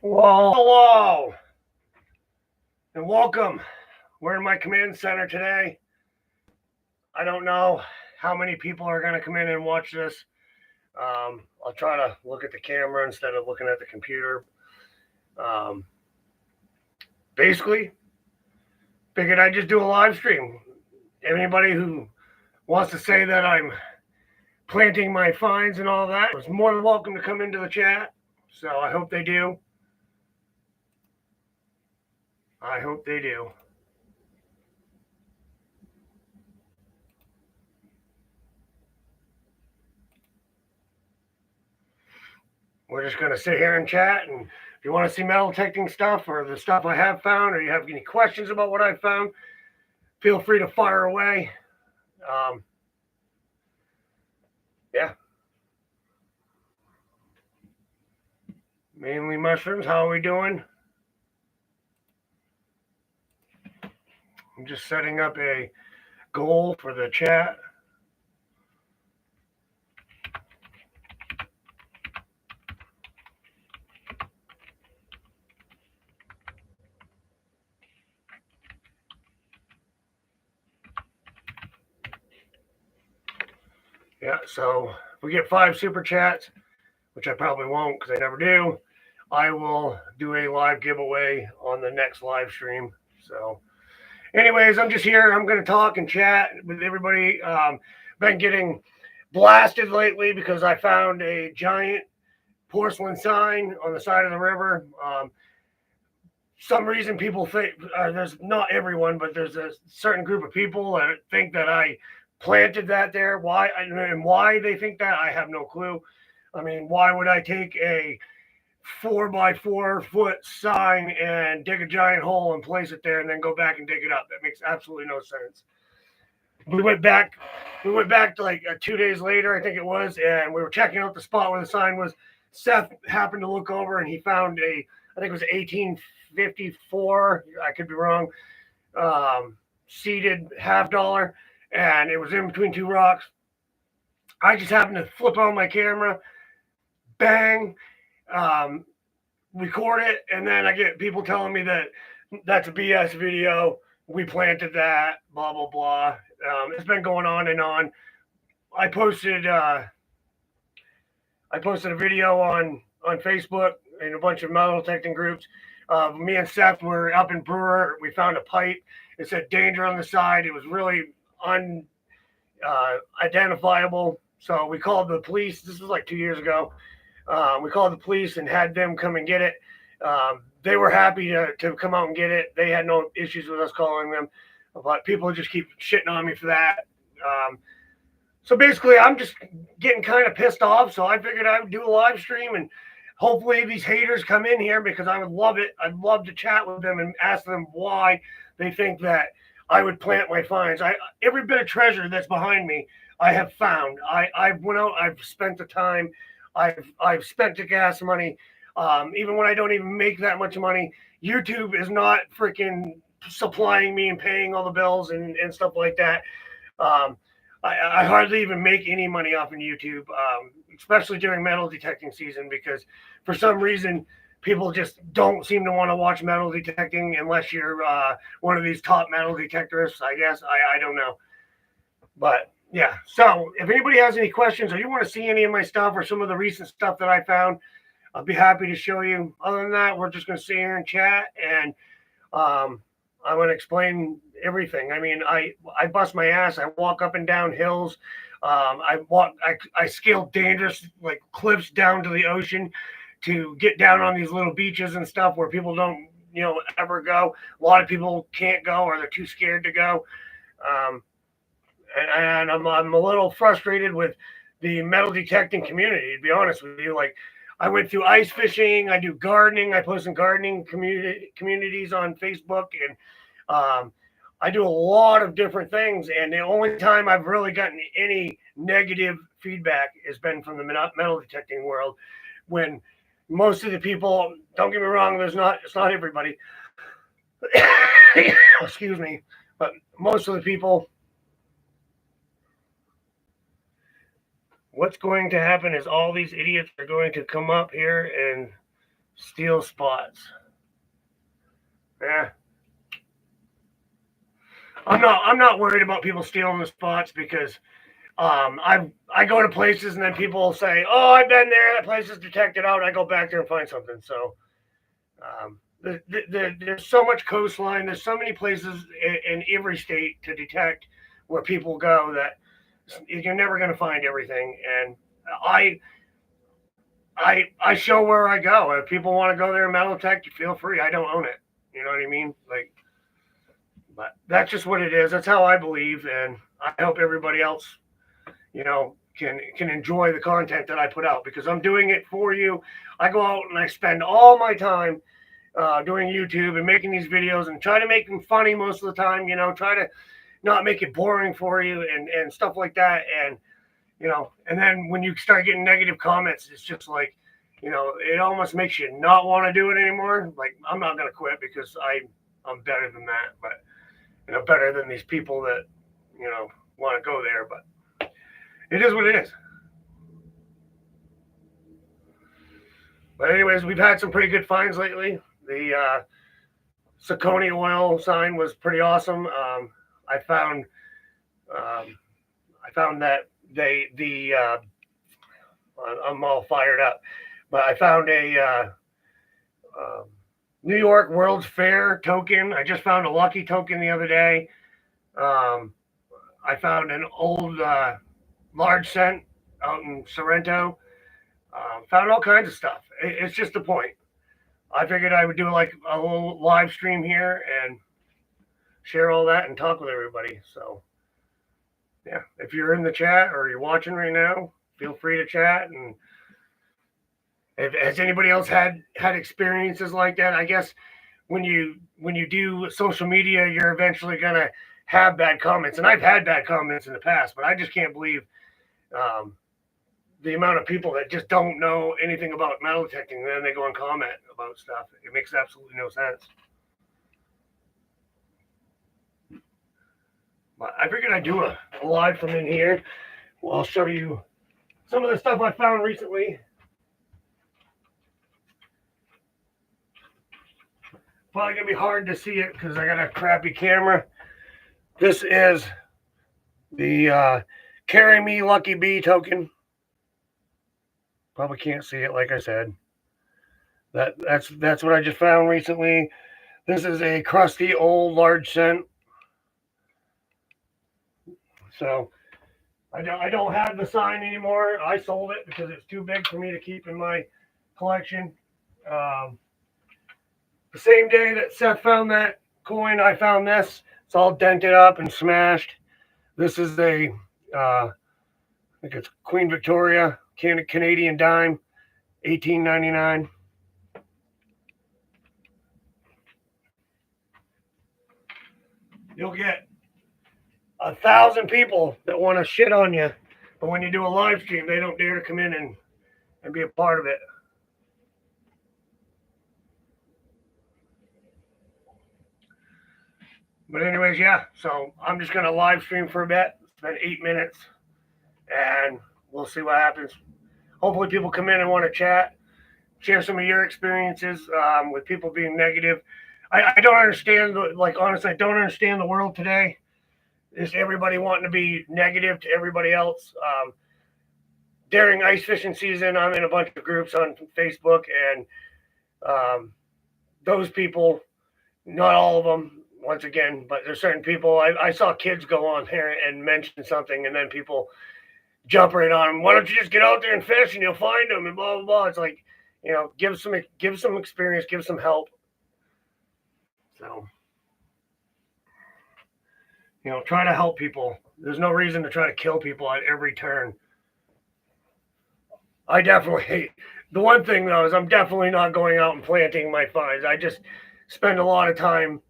Whoa, hello, and welcome. We're in my command center today. I don't know how many people are going to come in and watch this. I'll try to look at the camera instead of looking at the computer. Um, Basically, figured I'd just do a live stream. Anybody who wants to say that I'm planting my finds and all that is more than welcome to come into the chat. So I hope they do. I hope they do. We're just going to sit here and chat. And if you want to see metal detecting stuff or the stuff I have found, or you have any questions about what I found, feel free to fire away. Yeah. Mainly mushrooms. How are we doing? I'm just setting up a goal for the chat. Yeah, so if we get 5 super chats, which I probably won't because I never do, I will do a live giveaway on the next live stream. So, anyways, I'm just here. I'm going to talk and chat with everybody. Been getting blasted lately because I found a giant porcelain sign on the side of the river. Some reason people think there's not everyone, but there's a certain group of people that think that I planted that there. Why and why they think that, I have no clue. I mean, why would I take a 4 by 4 foot sign and dig a giant hole and place it there and then go back and dig it up? That makes absolutely no sense. We went back to like 2 days later, I think it was, and we were checking out the spot where the sign was. Seth happened to look over and he found I think it was 1854. I could be wrong. Seeded $50, and it was in between 2 rocks. I just happened to flip on my camera, bang, record it, and then I get people telling me that that's a BS video. We planted that, blah blah blah. It's been going on and on. I posted a video on Facebook in a bunch of metal detecting groups. Me and Seth were up in Brewer. We found a pipe. It said danger on the side. It was really unidentifiable. So we called the police. This was like 2 years ago. We called the police and had them come and get it. They were happy to come out and get it. They had no issues with us calling them, but people just keep shitting on me for that. So basically, I'm just getting kind of pissed off. So I figured I would do a live stream, and hopefully these haters come in here because I would love it. I'd love to chat with them and ask them why they think that I would plant my finds. Every bit of treasure that's behind me, I have found. I went out. I've spent the time. I've spent the gas money. Even when I don't even make that much money, YouTube is not freaking supplying me and paying all the bills and stuff like that. I hardly even make any money off of YouTube, especially during metal detecting season, because for some reason people just don't seem to want to watch metal detecting unless you're one of these top metal detectorists, I guess. I don't know. But yeah, so if anybody has any questions or you want to see any of my stuff or some of the recent stuff that I found, I'll be happy to show you. Other than that, we're just going to sit here and chat, and I'm going to explain everything. I mean, I bust my ass. I walk up and down hills. I scale dangerous like cliffs down to the ocean to get down on these little beaches and stuff where people don't, ever go. A lot of people can't go or they're too scared to go. And I'm a little frustrated with the metal detecting community, to be honest with you. Like, I went through ice fishing. I do gardening. I post some gardening communities on Facebook, and I do a lot of different things. And the only time I've really gotten any negative feedback has been from the metal detecting world. When most of the people, don't get me wrong, it's not everybody. Excuse me, but most of the people. What's going to happen is all these idiots are going to come up here and Steal spots. Yeah. I'm not worried about people stealing the spots because I go to places and then people will say, "Oh, I've been there. That place is detected out." I go back there and find something. So there's so much coastline. There's so many places in every state to detect where people go that you're never going to find everything. And I I show where I go. If people want to go there and metal detect, you feel free. I don't own it. You know what I mean? Like, but that's just what it is. That's how I believe, and I hope everybody else, can enjoy the content that I put out because I'm doing it for you. I go out and I spend all my time doing YouTube and making these videos and try to make them funny most of the time. Try to not make it boring for you and stuff like that. And then when you start getting negative comments, it's just like, it almost makes you not want to do it anymore. Like, I'm not gonna quit because I'm better than that, but better than these people that want to go there. But it is what it is. But anyways, we've had some pretty good finds lately. The Saucony oil sign was pretty awesome. I found that I'm all fired up, but I found a New York World's Fair token. I just found a lucky token the other day. I found an old large cent out in Sorrento. Found all kinds of stuff. It's just the point. I figured I would do like a little live stream here and share all that and talk with everybody. So, yeah, if you're in the chat or you're watching right now, feel free to chat. And has anybody else had experiences like that? I guess when you do social media, you're eventually gonna have bad comments, and I've had bad comments in the past, but I just can't believe the amount of people that just don't know anything about metal detecting, and then they go and comment about stuff. It makes absolutely no sense. But I figured I'd do a live from in here. Well, I'll show you some of the stuff I found recently. Probably gonna be hard to see it because I got a crappy camera. This is the Carry Me Lucky Bee token. Probably can't see it, like I said. That's what I just found recently. This is a crusty old large cent. So I don't have the sign anymore. I sold it because it's too big for me to keep in my collection. The same day that Seth found that coin, I found this. It's all dented up and smashed. This is a, I think it's Queen Victoria Canadian dime, 1899. You'll get 1,000 people that want to shit on you, but when you do a live stream, they don't dare to come in and be a part of it. But anyways, yeah, so I'm just going to live stream for a bit. It's been 8 minutes, and we'll see what happens. Hopefully people come in and want to chat, share some of your experiences with people being negative. I don't understand, honestly, I don't understand the world today. Is everybody wanting to be negative to everybody else? During ice fishing season, I'm in a bunch of groups on Facebook, and those people, not all of them, once again, but there's certain people. I saw kids go on here and mention something, and then people jump right on them. Why don't you just get out there and fish, and you'll find them, and blah blah blah. It's like, give some experience, give some help. So, try to help people. There's no reason to try to kill people at every turn. I definitely hate. The one thing though is I'm definitely not going out and planting my finds. I just spend a lot of time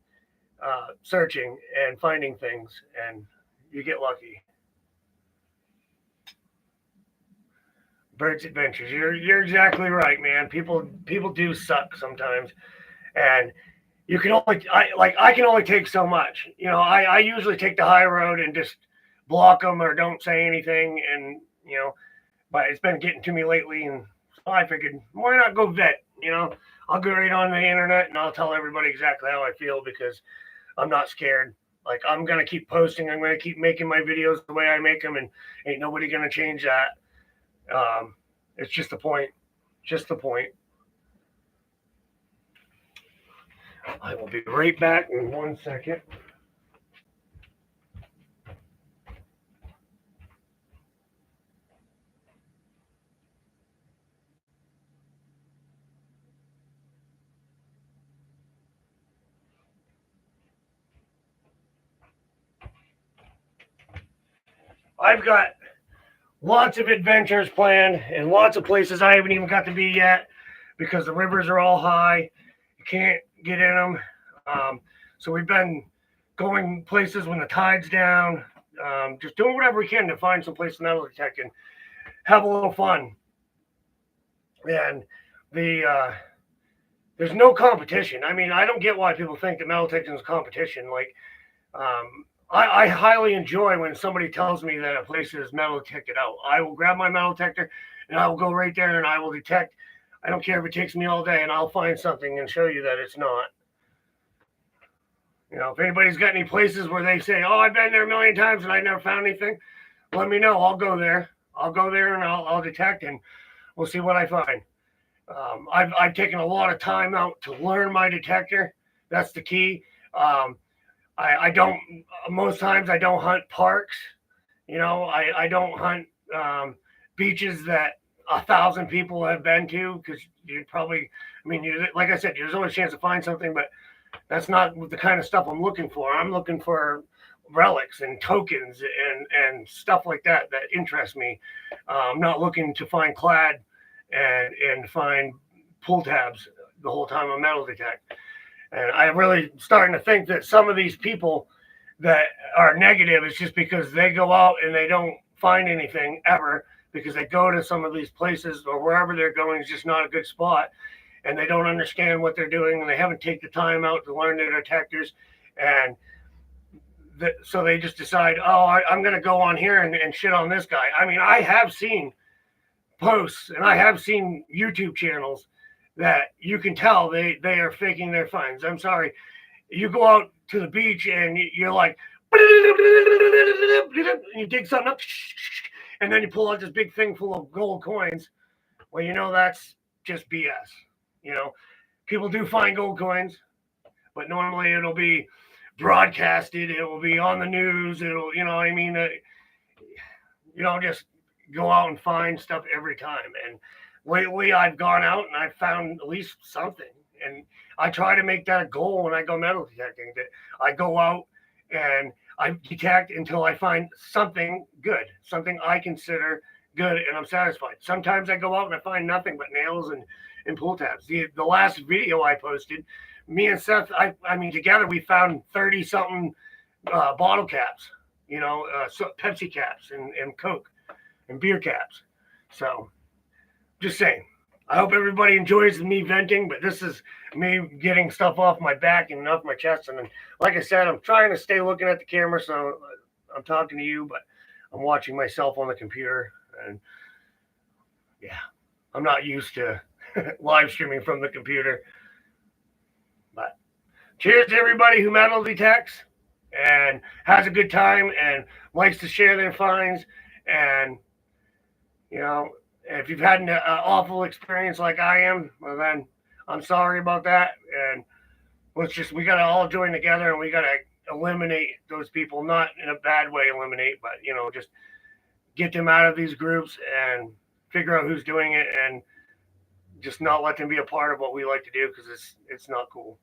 searching and finding things, and you get lucky. Bird's Adventures. You're exactly right, man. People do suck sometimes, and you can only I can only take so much. I usually take the high road and just block them or don't say anything, and but it's been getting to me lately, and so I figured why not go vet. I'll go right on the internet and I'll tell everybody exactly how I feel because I'm not scared. Like I'm gonna keep posting. I'm gonna keep making my videos the way I make them, and ain't nobody gonna change that. It's just the point. Just the point. I will be right back in 1 second. I've got lots of adventures planned and lots of places I haven't even got to be yet because the rivers are all high. You can't get in them. So we've been going places when the tide's down, just doing whatever we can to find some place to metal detect and have a little fun. And there's no competition. I mean, I don't get why people think that metal detecting is competition. Like, I highly enjoy when somebody tells me that a place is metal detected out. I will grab my metal detector and I will go right there and I will detect. I don't care if it takes me all day, and I'll find something and show you that it's not. If anybody's got any places where they say, "Oh, I've been there a million times and I never found anything," let me know. I'll go there. I'll go there and I'll detect, and we'll see what I find. I've taken a lot of time out to learn my detector. That's the key. I don't. Most times I don't hunt parks. I don't hunt beaches that 1,000 people have been to because you probably. I mean, like I said, there's always a chance to find something, but that's not the kind of stuff I'm looking for. I'm looking for relics and tokens and stuff like that interests me. I'm not looking to find clad and find pull tabs the whole time I'm metal detect. And I'm really starting to think that some of these people that are negative is just because they go out and they don't find anything ever because they go to some of these places or wherever they're going is just not a good spot. And they don't understand what they're doing and they haven't taken the time out to learn their detectors. And so they just decide, I'm going to go on here and shit on this guy. I mean, I have seen posts and I have seen YouTube channels that you can tell they are faking their finds. I'm sorry. You go out to the beach and you're like, you dig something up and then you pull out this big thing full of gold coins. Well, that's just BS. People do find gold coins, but normally it'll be broadcasted. It will be on the news. It'll, you don't just go out and find stuff every time. And lately I've gone out and I've found at least something. And I try to make that a goal when I go metal detecting, that I go out and I detect until I find something good, something I consider good and I'm satisfied. Sometimes I go out and I find nothing but nails and pull tabs. The last video I posted, me and Seth, I mean, together we found 30 something bottle caps, Pepsi caps and Coke and beer caps. So just saying, I hope everybody enjoys me venting, but this is me getting stuff off my back and off my chest. And like I said, I'm trying to stay looking at the camera. So I'm talking to you, but I'm watching myself on the computer. And yeah, I'm not used to live streaming from the computer. But cheers to everybody who metal detects and has a good time and likes to share their finds. And, if you've had an awful experience like I am, well, then I'm sorry about that. And we got to all join together and we got to eliminate those people, not in a bad way, eliminate, but, just get them out of these groups and figure out who's doing it and just not let them be a part of what we like to do because it's not cool.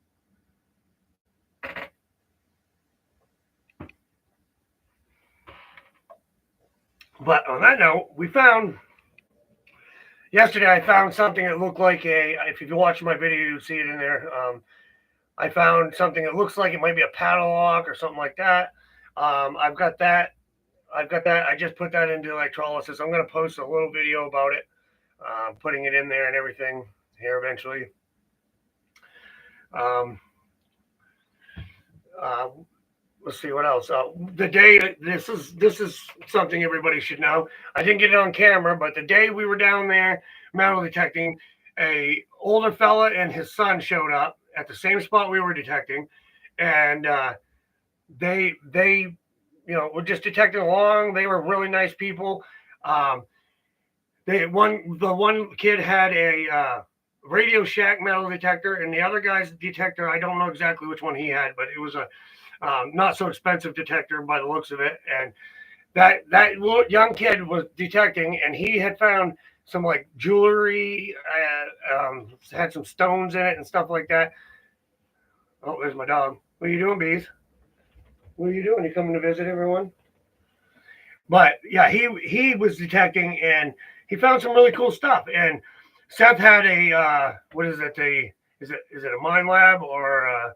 But on that note, yesterday I found something that looked like if you watch my video, you'll see it in there. I found something that looks like it might be a paddle lock or something like that. I've got that. I just put that into electrolysis. I'm going to post a little video about it, putting it in there and everything here eventually. Let's see what else. The day this is something everybody should know. I didn't get it on camera, but the day we were down there metal detecting, a older fella and his son showed up at the same spot we were detecting, and they were just detecting along. They were really nice people. The one kid had a Radio Shack metal detector, and the other guy's detector, I don't know exactly which one he had, but it was a not so expensive detector by the looks of it. And that young kid was detecting, and he had found some like jewelry, had some stones in it and stuff like that. Oh, there's my dog. What are you doing, Bees? What are you doing? You coming to visit everyone? But yeah, he was detecting, and he found some really cool stuff. And Seth had a what is it? Is it a Mind Lab or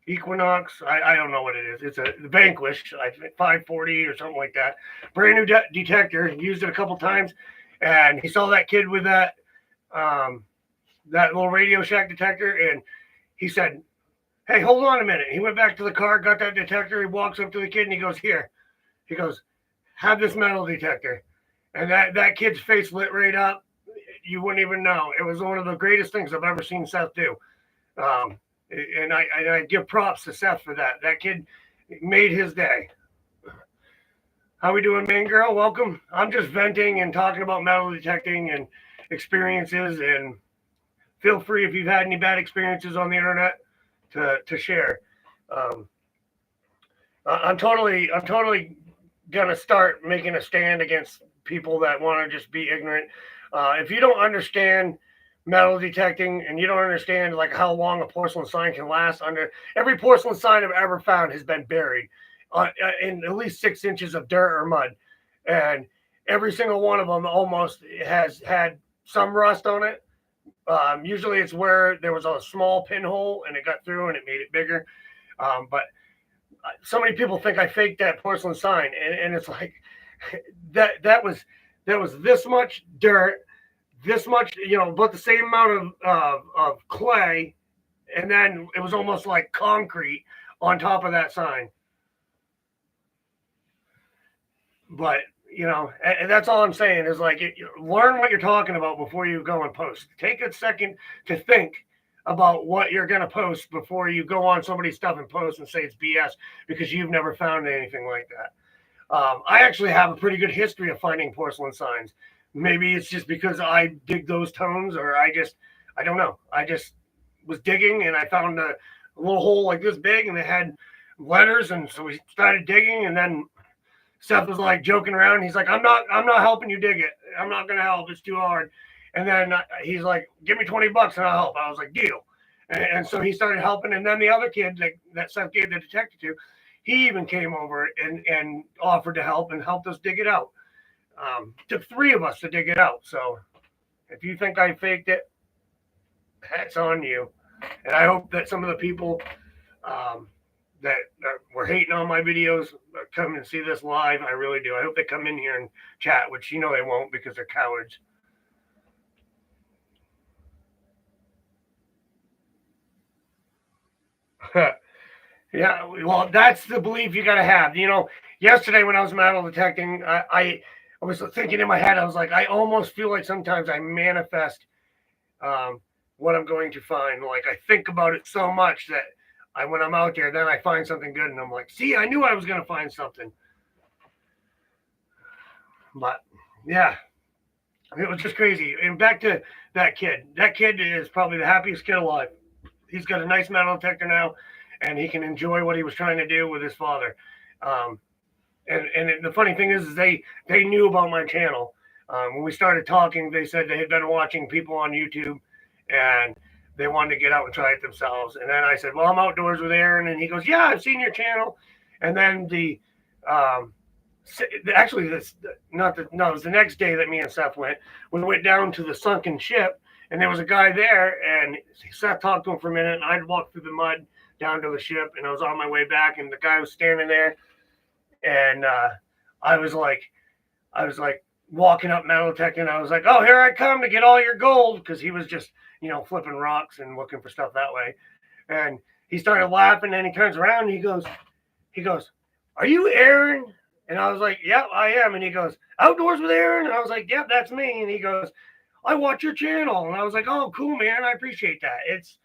Equinox? I don't know what it is. It's a Vanquish, I think 540 or something like that. Brand new detector. He used it a couple times, and he saw that kid with that little Radio Shack detector, and he said, "Hey, hold on a minute." He went back to the car, got that detector. He walks up to the kid, and he goes, "Here." He goes, "Have this metal detector." And that kid's face lit right up. You wouldn't even know. It was one of the greatest things I've ever seen Seth do. And I give props to Seth for that. That kid made his day. How we doing, man girl? Welcome. I'm just venting and talking about metal detecting and experiences. And feel free if you've had any bad experiences on the internet to share. I'm totally gonna start making a stand against people that want to just be ignorant. If you don't understand metal detecting and you don't understand like how long a porcelain sign can last, under every porcelain sign I've ever found has been buried in at least 6 inches of dirt or mud, and every single one of them almost has had some rust on it. Usually it's where there was a small pinhole and it got through and it made it bigger. But so many people think I faked that porcelain sign, and it's like that was this much dirt, this much, about the same amount of clay, and then it was almost like concrete on top of that sign. But and that's all I'm saying is like learn what you're talking about before you go and post. Take a second to think about what you're going to post before you go on somebody's stuff and post and say it's BS because you've never found anything like that. I actually have a pretty good history of finding porcelain signs. Maybe it's just because I dig those tones, or I don't know. I just was digging and I found a little hole like this big and it had letters, and so we started digging, and then Seth was like joking around. He's like, I'm not helping you dig it. I'm not going to help. It's too hard. And then he's like, give me $20 and I'll help. I was like, deal. And so he started helping. And then the other kid that Seth gave the detector to, he even came over and offered to help and helped us dig it out. Took 3 of us to dig it out. So if you think I faked it, that's on you. And I hope that some of the people that were hating on my videos come and see this live. I really do. I hope they come in here and chat, which they won't because they're cowards. Yeah, well, that's the belief you got to have. Yesterday when I was metal detecting, I was thinking in my head, I was like, I almost feel like sometimes I manifest what I'm going to find. Like I think about it so much that when I'm out there, then I find something good, and I'm like, see, I knew I was going to find something. But yeah, it was just crazy. And back to that kid. That kid is probably the happiest kid alive. He's got a nice metal detector now, and he can enjoy what he was trying to do with his father. And the funny thing is they knew about my channel. When we started talking, they said they had been watching people on YouTube, and they wanted to get out and try it themselves. And then I said, well, I'm outdoors with Aaron. And he goes, yeah, I've seen your channel. And then it was the next day that me and Seth went. We went down to the sunken ship, and there was a guy there, and Seth talked to him for a minute, and I'd walked through the mud down to the ship, and I was on my way back, and the guy was standing there, and I was like walking up metal detecting, and I was like, oh, here I come to get all your gold, because he was just flipping rocks and looking for stuff that way. And he started laughing, and he turns around and he goes, are you Aaron? And I was like, yep, I am. And he goes, outdoors with Aaron? And I was like, yep, that's me. And he goes, I watch your channel. And I was like, oh, cool, man. I appreciate that. It's,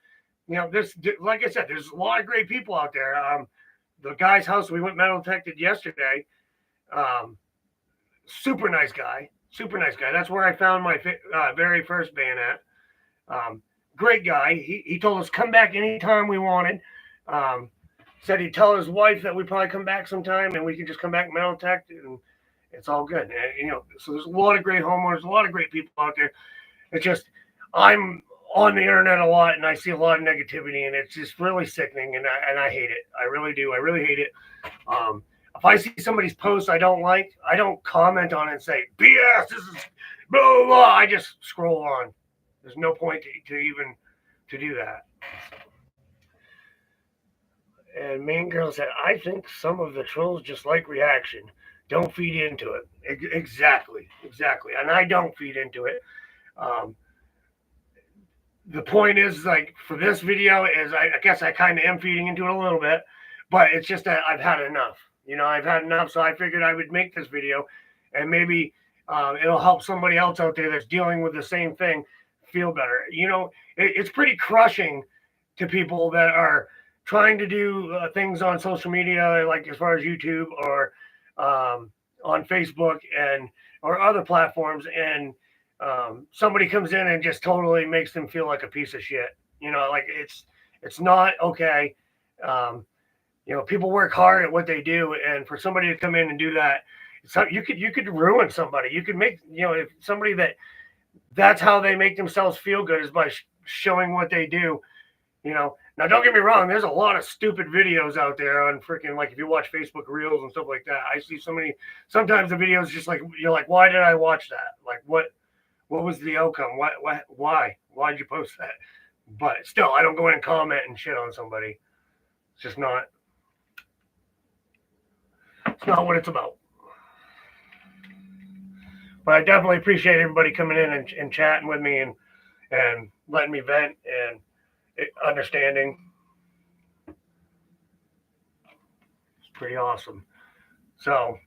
this, like I said, there's a lot of great people out there. The guy's house we went metal detected yesterday. Super nice guy. Super nice guy. That's where I found my very first band at. Great guy. He told us come back anytime we wanted. Said he'd tell his wife that we'd probably come back sometime and we could just come back and metal detect, and it's all good. And, so there's a lot of great homeowners, a lot of great people out there. It's just, I'm on the internet a lot and I see a lot of negativity, and it's just really sickening, and I hate it. I really do. I really hate it. If I see somebody's post I don't like, I don't comment on it and say, BS, this is blah, blah, blah. I just scroll on. There's no point to even to do that. And Main Girl said, I think some of the trolls just like reaction. Don't feed into it. Exactly. And I don't feed into it. The point is, like, for this video is, I guess I kind of am feeding into it a little bit, but it's just that I've had enough. I've had enough, so I figured I would make this video, and maybe it'll help somebody else out there that's dealing with the same thing feel better. It's pretty crushing to people that are trying to do things on social media, like as far as YouTube or on Facebook or other platforms, and somebody comes in and just totally makes them feel like a piece of shit. Like it's not okay. People work hard at what they do, and for somebody to come in and do that, you could ruin somebody. You could make, if somebody that's how they make themselves feel good is by showing what they do. Now don't get me wrong, there's a lot of stupid videos out there on freaking, like, if you watch Facebook Reels and stuff like that, I see so many. Sometimes the videos just like, you're like, why did I watch that? Like, what was the outcome? Why'd you post that? But still, I don't go in and comment and shit on somebody. It's just not. It's not what it's about. But I definitely appreciate everybody coming in and chatting with me and letting me vent and understanding. It's pretty awesome. So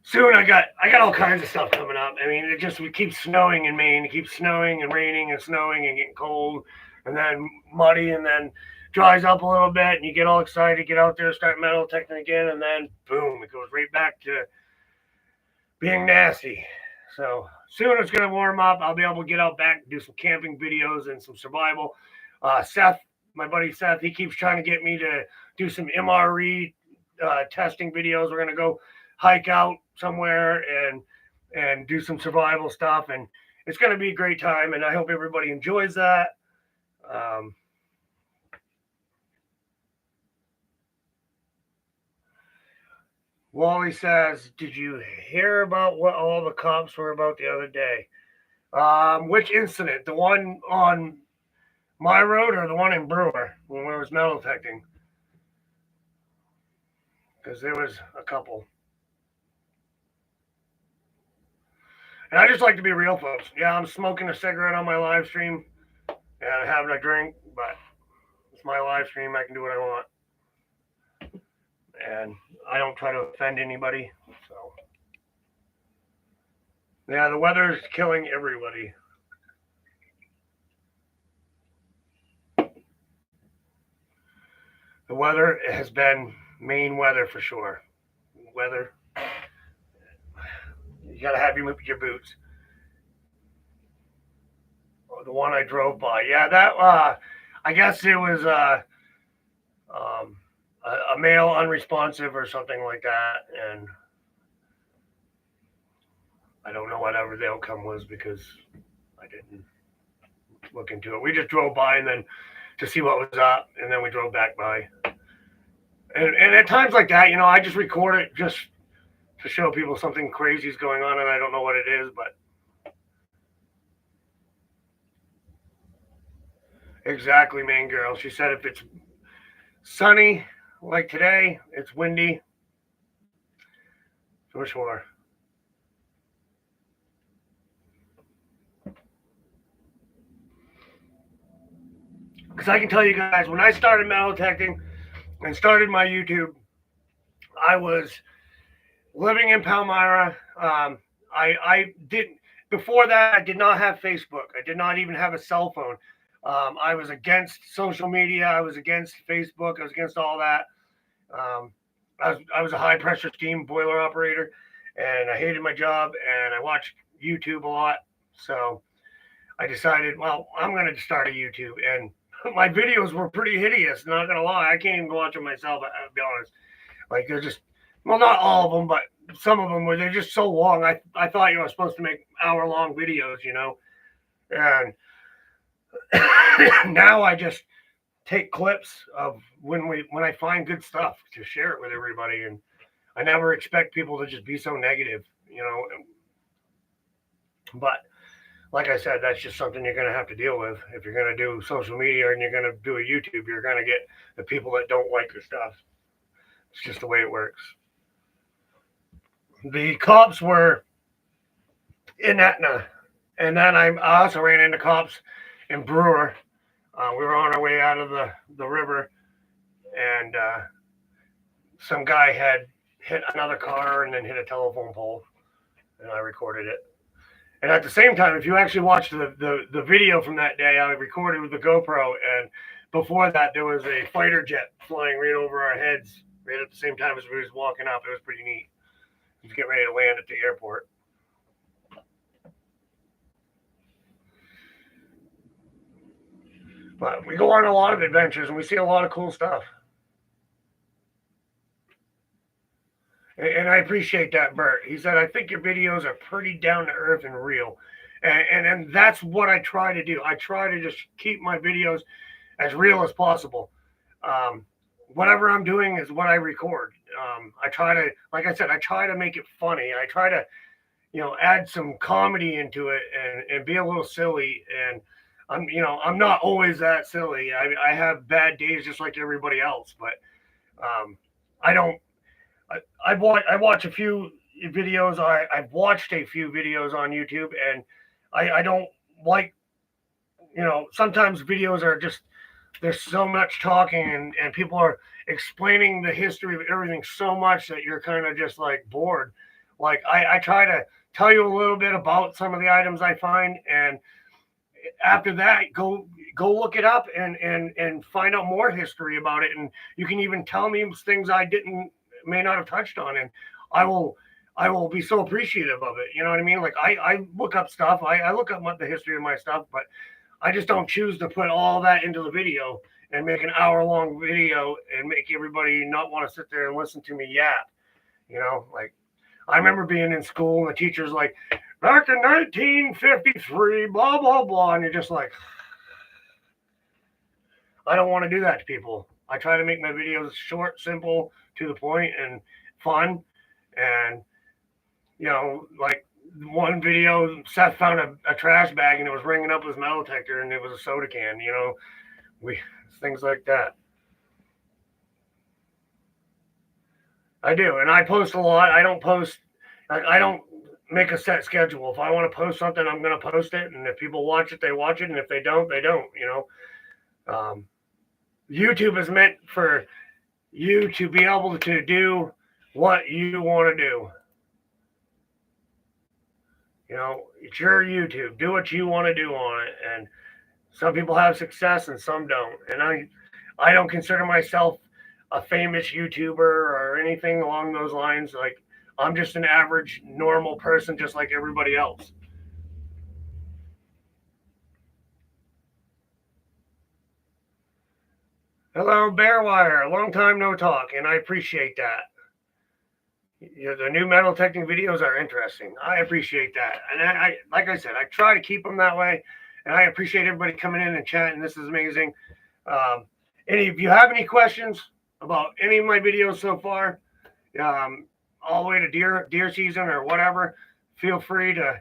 soon I got all kinds of stuff coming up. I mean, it keeps snowing in Maine. It keeps snowing and raining and snowing and getting cold and then muddy, and then dries up a little bit, and you get all excited to get out there, start metal detecting again, and then boom, it goes right back to being nasty. So soon it's going to warm up. I'll be able to get out back and do some camping videos and some survival. Seth, my buddy Seth, he keeps trying to get me to do some MRE testing videos. We're going to go hike out somewhere and do some survival stuff, and it's going to be a great time, and I hope everybody enjoys that. Wally says, did you hear about what all the cops were about the other day? Which incident? The one on my road or the one in Brewer when we was metal detecting? Because there was a couple. And I just like to be real, folks. Yeah, I'm smoking a cigarette on my live stream and having a drink, but it's my live stream. I can do what I want. And I don't try to offend anybody. So, yeah, the weather is killing everybody. The weather has been Maine weather for sure. Weather. You got to have your boots. Oh, the one I drove by. Yeah, that, I guess it was a male unresponsive or something like that. And I don't know whatever the outcome was because I didn't look into it. We just drove by and then to see what was up, and then we drove back by. And at times like that, I just record it just to show people something crazy is going on, and I don't know what it is, but exactly, Main Girl. She said if it's sunny like today, it's windy. For sure. Because I can tell you guys, when I started metal detecting and started my YouTube, I was living in Palmyra. I didn't. before that, I did not have Facebook. I did not even have a cell phone. I was against social media. I was against Facebook. I was against all that. Um, I was a high pressure steam boiler operator, and I hated my job. And I watched YouTube a lot. So I decided, well, I'm going to start a YouTube. And my videos were pretty hideous. Not gonna lie, I can't even watch them myself. I'll be honest. Like they're just, well, not all of them, but some of them were. They're just so long. I thought you were supposed to make hour-long videos, and now I just take clips of when I find good stuff to share it with everybody, and I never expect people to just be so negative. But like I said, that's just something you're going to have to deal with if you're going to do social media and you're going to do a YouTube. You're going to get the people that don't like your stuff. It's just the way it works. The cops were in Etna, and then I also ran into cops in Brewer. We were on our way out of the river, and some guy had hit another car and then hit a telephone pole, and I recorded it. And at the same time, if you actually watch the video from that day, I recorded with the GoPro, and before that, there was a fighter jet flying right over our heads right at the same time as we was walking up. It was pretty neat. He was getting ready to land at the airport. But we go on a lot of adventures, and we see a lot of cool stuff. And I appreciate that, Bert. He said, I think your videos are pretty down to earth and real. And that's what I try to do. I try to just keep my videos as real as possible. Whatever I'm doing is what I record. I try to, like I said, I try to make it funny. I try to, add some comedy into it and be a little silly. And I'm not always that silly. I have bad days just like everybody else, but I don't. I watch a few videos. I've watched a few videos on YouTube, and I don't like. Sometimes videos are just there's so much talking, and people are explaining the history of everything so much that you're kind of just like bored. Like I try to tell you a little bit about some of the items I find, and after that, go look it up and find out more history about it, and you can even tell me things I may not have touched on, and I will be so appreciative of it. You know what I mean? Like I look up stuff. I look up the history of my stuff, but I just don't choose to put all that into the video and make an hour-long video and make everybody not want to sit there and listen to me yap. Like I remember being in school and the teacher's like, back in 1953, blah, blah, blah. And you're just like, I don't want to do that to people. I try to make my videos short, simple, to the point, and fun. And, like one video, Seth found a trash bag and it was ringing up his metal detector and it was a soda can, things like that. I do. And I post a lot. I don't make a set schedule. If I want to post something, I'm going to post it. And if people watch it, they watch it. And if they don't, they don't, YouTube is meant for you to be able to do what you want to do. It's your YouTube. Do what you want to do on it. And some people have success and some don't. And I don't consider myself a famous YouTuber or anything along those lines. Like, I'm just an average, normal person, just like everybody else. Hello, Bearwire. Long time no talk, and I appreciate that. The new metal detecting videos are interesting. I appreciate that. And I like I said, I try to keep them that way. And I appreciate everybody coming in and chatting. This is amazing. If you have any questions about any of my videos so far, all the way to deer season or whatever, feel free to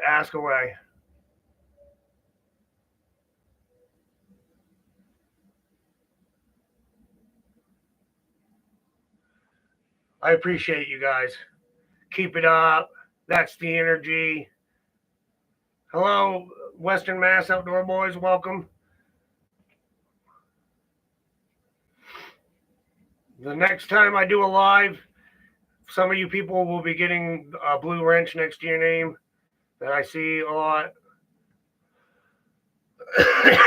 ask away. I appreciate you guys. Keep it up. That's the energy. Hello, Western Mass Outdoor Boys. Welcome. The next time I do a live, some of you people will be getting a blue wrench next to your name that I see a lot.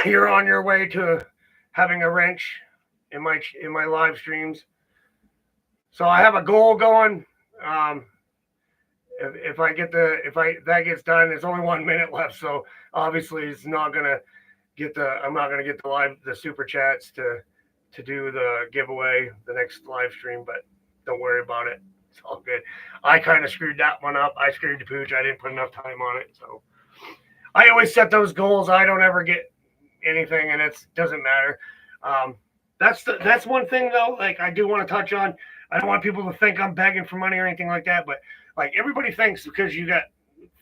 You're on your way to having a wrench in my live streams. So I have a goal going. If that gets done, it's only 1 minute left. So obviously it's not gonna I'm not gonna get the super chats to do the giveaway the next live stream, but don't worry about it. It's all good. I kind of screwed that one up. I screwed the pooch. I didn't put enough time on it. So I always set those goals. I don't ever get anything, and it doesn't matter. That's one thing though. Like I do want to touch on. I don't want people to think I'm begging for money or anything like that. But like everybody thinks because you got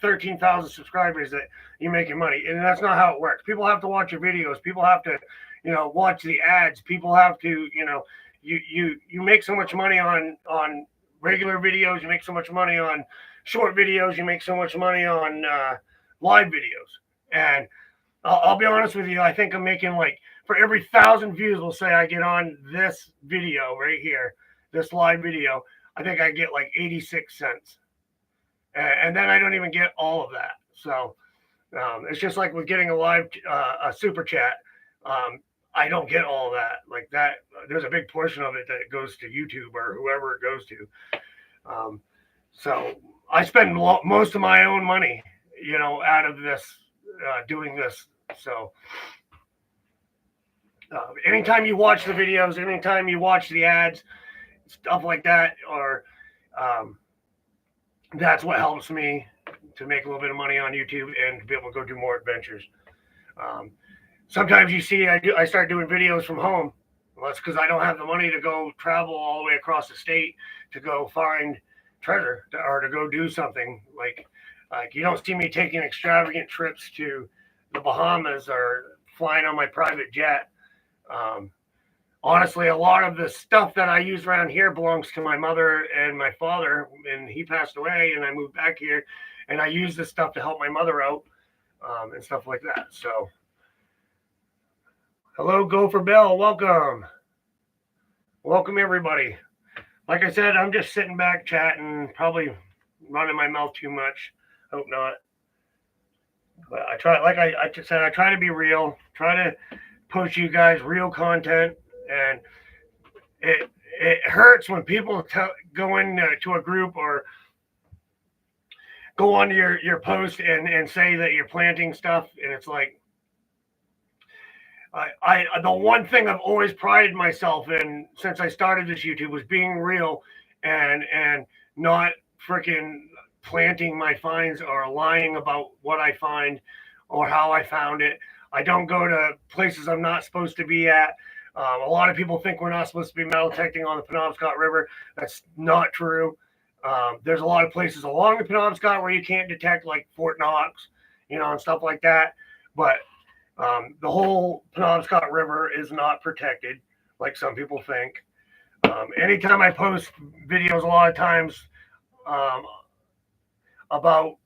13,000 subscribers that you're making money, and that's not how it works. People have to watch your videos. People have to, watch the ads. People have to, you make so much money on regular videos. You make so much money on short videos. You make so much money on live videos. And I'll be honest with you. I think I'm making like for every 1,000 views, we'll say I get on this video right here, this live video, I think I get like 86 cents. And then I don't even get all of that. So it's just like with getting a super chat. I don't get all that like that. There's a big portion of it that goes to YouTube or whoever it goes to. So I spend most of my own money, out of this, doing this. So anytime you watch the videos, anytime you watch the ads, stuff like that, or that's what helps me to make a little bit of money on YouTube and to be able to go do more adventures. Sometimes you see I start doing videos from home. Well, that's because I don't have the money to go travel all the way across the state to go find treasure or to go do something. Like you don't see me taking extravagant trips to the Bahamas or flying on my private jet. Honestly, a lot of the stuff that I use around here belongs to my mother and my father, and he passed away, and I moved back here, and I use this stuff to help my mother out, and stuff like that. So, hello, Gopher Bill, welcome everybody. Like I said, I'm just sitting back chatting, probably running my mouth too much. Hope not. But I try, like I just said, I try to be real, try to post you guys real content. And it hurts when people go into a group or go onto your post and say that you're planting stuff, and it's like the one thing I've always prided myself in since I started this YouTube was being real and not freaking planting my finds or lying about what I find or how I found it. I don't go to places I'm not supposed to be at. A lot of people think we're not supposed to be metal detecting on the Penobscot River. That's not true. There's a lot of places along the Penobscot where you can't detect, like Fort Knox, and stuff like that. But the whole Penobscot River is not protected, like some people think. Anytime I post videos, a lot of times about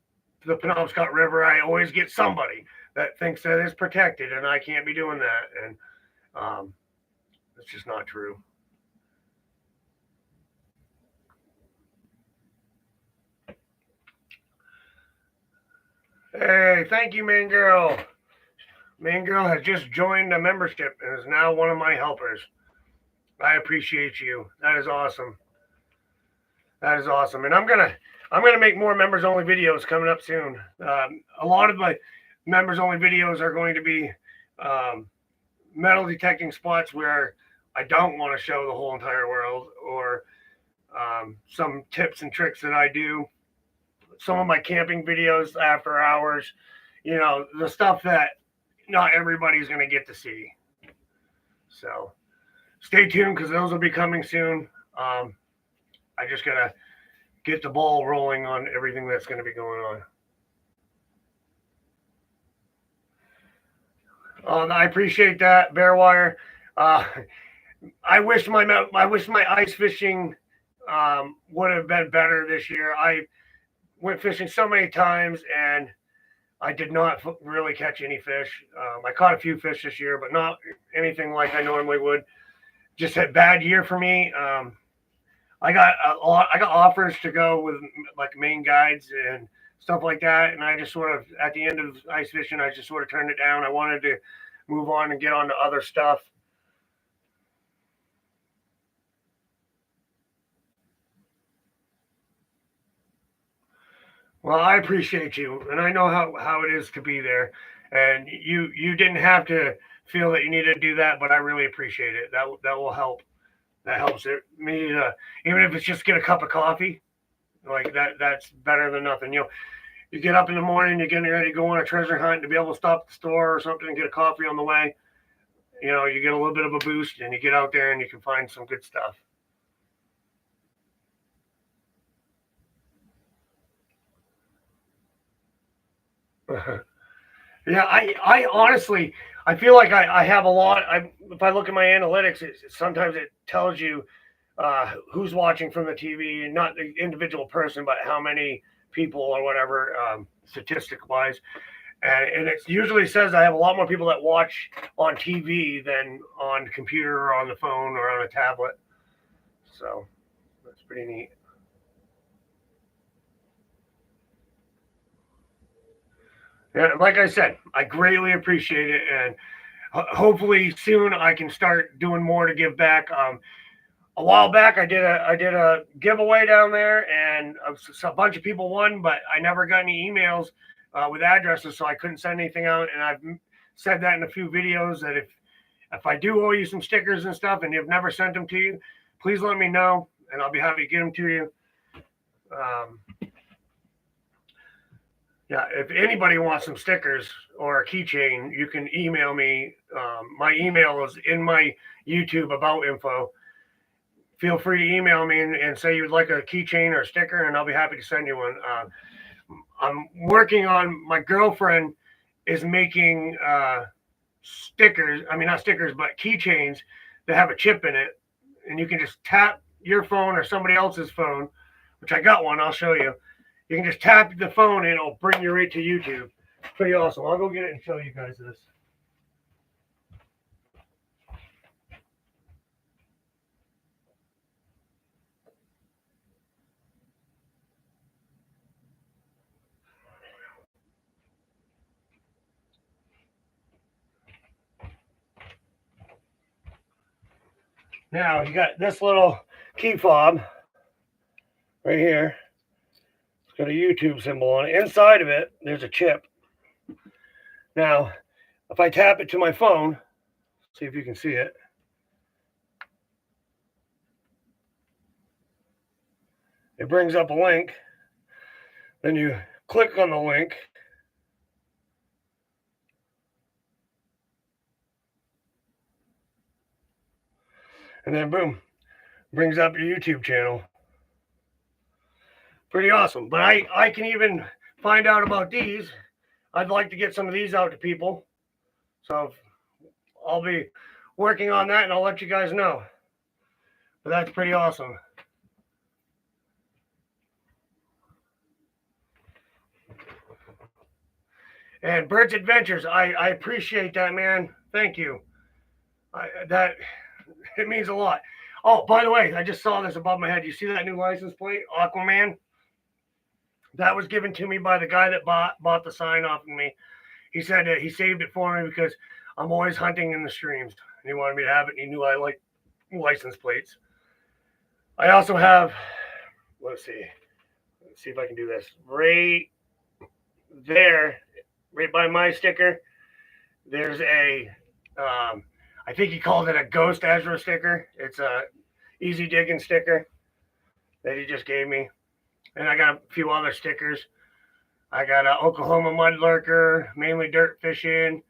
the Penobscot River, I always get somebody that thinks that it's protected, and I can't be doing that. And it's just not true. Hey, thank you, Main Girl. Main Girl has just joined a membership and is now one of my helpers. I appreciate you. That is awesome. That is awesome. And I'm gonna make more members only videos coming up soon. A lot of my members only videos are going to be metal detecting spots where I don't want to show the whole entire world, or some tips and tricks that I do. Some of my camping videos after hours, the stuff that not everybody's going to get to see. So stay tuned because those will be coming soon. I just got to get the ball rolling on everything that's going to be going on. I appreciate that, Bearwire. I wish my ice fishing would have been better this year. I went fishing so many times and I did not really catch any fish. I caught a few fish this year, but not anything like I normally would. Just a bad year for me. I got a lot. I got offers to go with like main guides and stuff like that, and I just sort of at the end of ice fishing, I just sort of turned it down. I wanted to move on and get on to other stuff. Well, I appreciate you, and I know how it is to be there, and you didn't have to feel that you needed to do that, but I really appreciate it. That will help. That helps me to, even if it's just get a cup of coffee, like that. That's better than nothing. You get up in the morning, you're getting ready to go on a treasure hunt, to be able to stop at the store or something and get a coffee on the way. You get a little bit of a boost, and you get out there and you can find some good stuff. Yeah, I honestly, I feel like I have a lot. If I look at my analytics, sometimes it tells you who's watching from the TV, and not the individual person, but how many people or whatever, statistic wise. And it usually says I have a lot more people that watch on TV than on the computer or on the phone or on a tablet. So that's pretty neat. Yeah, like I said, I greatly appreciate it, and hopefully soon I can start doing more to give back. A while back, I did a giveaway down there, and a bunch of people won, but I never got any emails with addresses, so I couldn't send anything out. And I've said that in a few videos that if I do owe you some stickers and stuff, and you've never sent them to you, please let me know, and I'll be happy to get them to you. Um, yeah, if anybody wants some stickers or a keychain, you can email me. My email is in my YouTube about info. Feel free to email me and say you'd like a keychain or a sticker, and I'll be happy to send you one. I'm working on, my girlfriend is making stickers. I mean, not stickers, but keychains that have a chip in it, and you can just tap your phone or somebody else's phone, which I got one. I'll show you. You can just tap the phone and it'll bring you right to YouTube. Pretty awesome. I'll go get it and show you guys this. Now you got this little key fob right here. It's got a YouTube symbol on it. Inside of it, there's a chip. Now, if I tap it to my phone, see if you can see it. It brings up a link. Then you click on the link. And then boom, brings up your YouTube channel. Pretty awesome. But I can even find out about these. I'd like to get some of these out to people. So I'll be working on that, and I'll let you guys know. But that's pretty awesome. And Bird's Adventures, I appreciate that, man. Thank you. That it means a lot. Oh, by the way, I just saw this above my head. You see that new license plate, Aquaman? That was given to me by the guy that bought the sign off of me. He said that he saved it for me because I'm always hunting in the streams, and he wanted me to have it. And he knew I like license plates. I also have. Let's see if I can do this right there, right by my sticker. There's a. I think he called it a Ghost Ezra sticker. It's a easy digging sticker that he just gave me. And I got a few other stickers. I got an Oklahoma Mudlarker, mainly dirt fishing,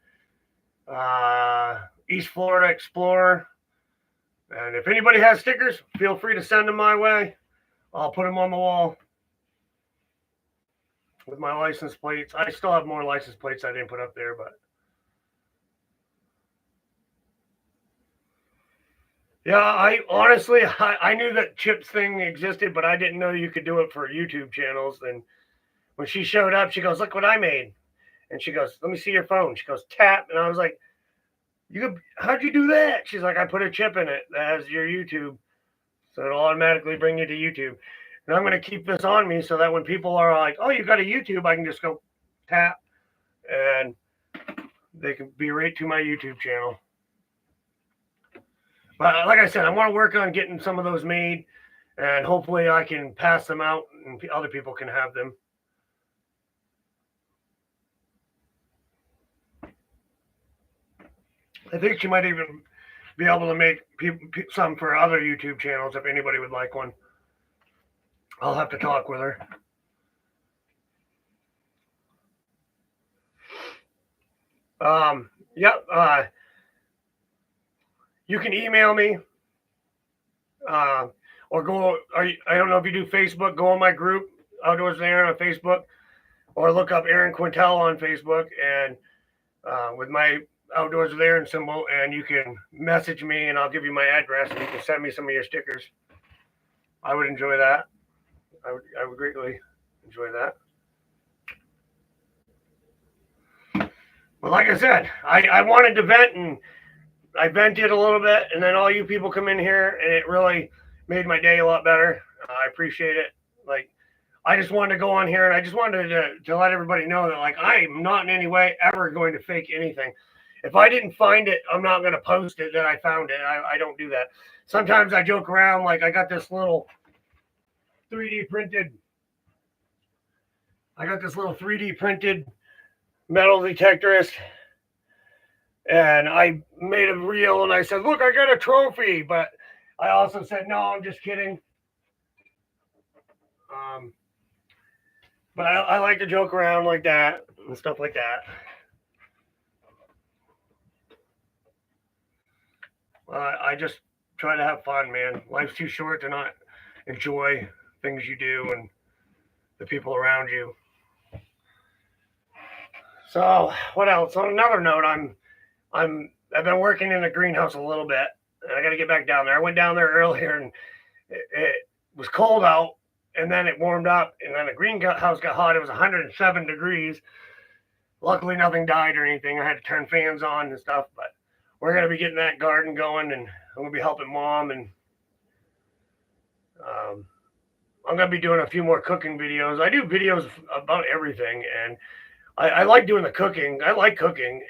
East Florida Explorer. And if anybody has stickers, feel free to send them my way. I'll put them on the wall with my license plates. I still have more license plates I didn't put up there, but yeah, I honestly, I knew that chips thing existed, but I didn't know you could do it for YouTube channels. And when she showed up, she goes, "Look what I made," and she goes, "Let me see your phone." She goes, "Tap," and I was like, "How'd you do that?" She's like, "I put a chip in it that has your YouTube." So it'll automatically bring you to YouTube. And I'm going to keep this on me so that when people are like, oh, you got a YouTube, I can just go tap and they can be right to my YouTube channel. But like I said, I want to work on getting some of those made, and hopefully I can pass them out and other people can have them. I think she might even be able to make some for other YouTube channels if anybody would like one. I'll have to talk with her. Yep. You can email me. Or go. I don't know if you do Facebook. Go on my group, Outdoors with Aaron on Facebook, or look up Aaron Quintel on Facebook, and with my Outdoors with Aaron symbol, and you can message me, and I'll give you my address, and you can send me some of your stickers. I would enjoy that. I would greatly enjoy that. Well, like I said, I wanted to vent, and I vented a little bit, and then all you people come in here, and it really made my day a lot better. I appreciate it. Like, I just wanted to go on here, and I just wanted to let everybody know that, like, I am not in any way ever going to fake anything. If I didn't find it, I'm not going to post it that I found it. I don't do that. Sometimes I joke around, like, I got this little 3D printed metal detectorist, and I made a reel, and I said, look, I got a trophy, but I also said, no, I'm just kidding. But I like to joke around like that and stuff like that. I just try to have fun, man. Life's too short to not enjoy things you do and the people around you. So what else? On another note, I've been working in a greenhouse a little bit, and I got to get back down there. I went down there earlier, and it was cold out, and then it warmed up, and then the greenhouse got hot. It was 107 degrees. Luckily, nothing died or anything. I had to turn fans on and stuff, but we're going to be getting that garden going, and I'm going to be helping Mom, and I'm going to be doing a few more cooking videos. I do videos about everything, and I like doing the cooking. I like cooking,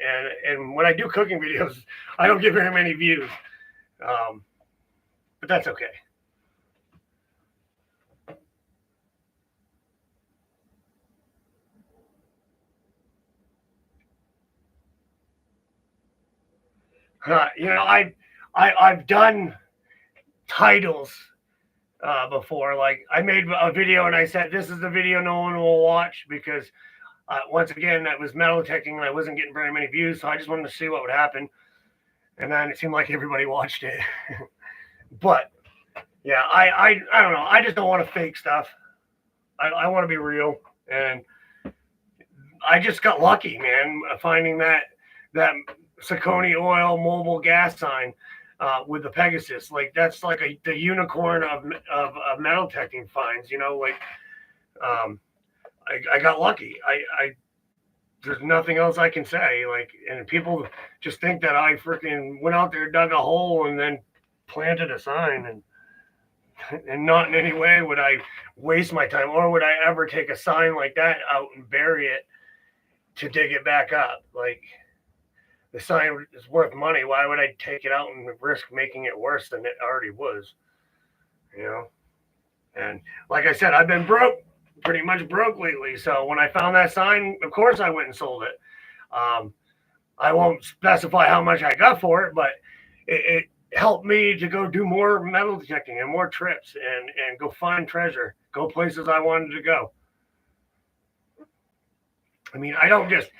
and when I do cooking videos, I don't get very many views, but that's okay. I've done titles before. Like, I made a video and I said, this is the video no one will watch because once again, that was metal detecting and I wasn't getting very many views. So I just wanted to see what would happen. And then it seemed like everybody watched it. But yeah, I don't know. I just don't want to fake stuff. I want to be real. And I just got lucky, man, finding that Saucony Oil mobile gas sign with the Pegasus. Like, that's like the unicorn of metal detecting finds, you know, like I got lucky. I there's nothing else I can say. Like, and people just think that I freaking went out there, dug a hole, and then planted a sign, and not in any way would I waste my time, or would I ever take a sign like that out and bury it to dig it back up. Like, the sign is worth money. Why would I take it out and risk making it worse than it already was? You know? And like I said, I've been pretty much broke lately. So when I found that sign, of course I went and sold it. I won't specify how much I got for it, but it helped me to go do more metal detecting and more trips and go find treasure, go places I wanted to go. I mean, I don't just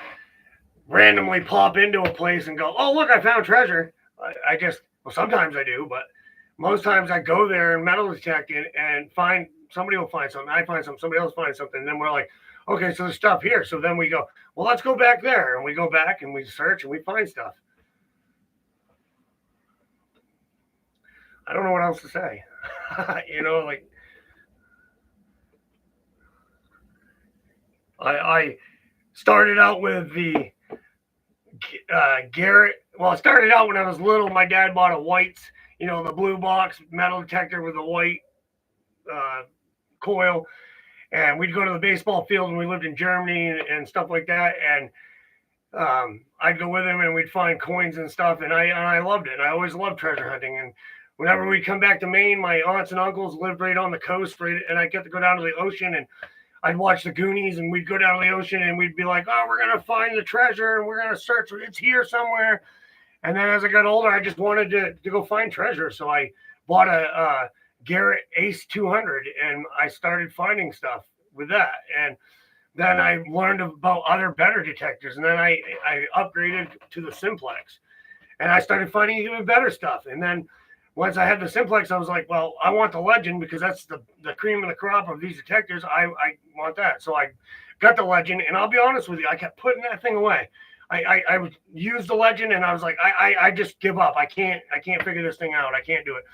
randomly pop into a place and go, oh, look, I found treasure. I just, well, sometimes I do, but most times I go there and metal detect and find, somebody will find something. I find something, somebody else finds something. And then we're like, okay, so there's stuff here. So then we go, well, let's go back there. And we go back and we search and we find stuff. I don't know what else to say. You know, like, I started out with the Garrett. Well, it started out when I was little. My dad bought a White's, the blue box metal detector with the white uh, coil. And we'd go to the baseball field when we lived in Germany and stuff like that. And I'd go with him and we'd find coins and stuff. And I loved it. And I always loved treasure hunting. And whenever we'd come back to Maine, my aunts and uncles lived right on the coast, right, and I'd get to go down to the ocean and I'd watch the Goonies, and we'd go down to the ocean and we'd be like, oh, we're going to find the treasure and we're going to search. It's here somewhere. And then as I got older, I just wanted to go find treasure. So I bought a Garrett Ace 200 and I started finding stuff with that. And then I learned about other better detectors. And then I upgraded to the Simplex and I started finding even better stuff. And then once I had the Simplex, I was like, well, I want the Legend because that's the cream of the crop of these detectors. I want that. So I got the Legend, and I'll be honest with you, I kept putting that thing away. I would use the Legend, and I was like, I just give up. I can't figure this thing out. I can't do it.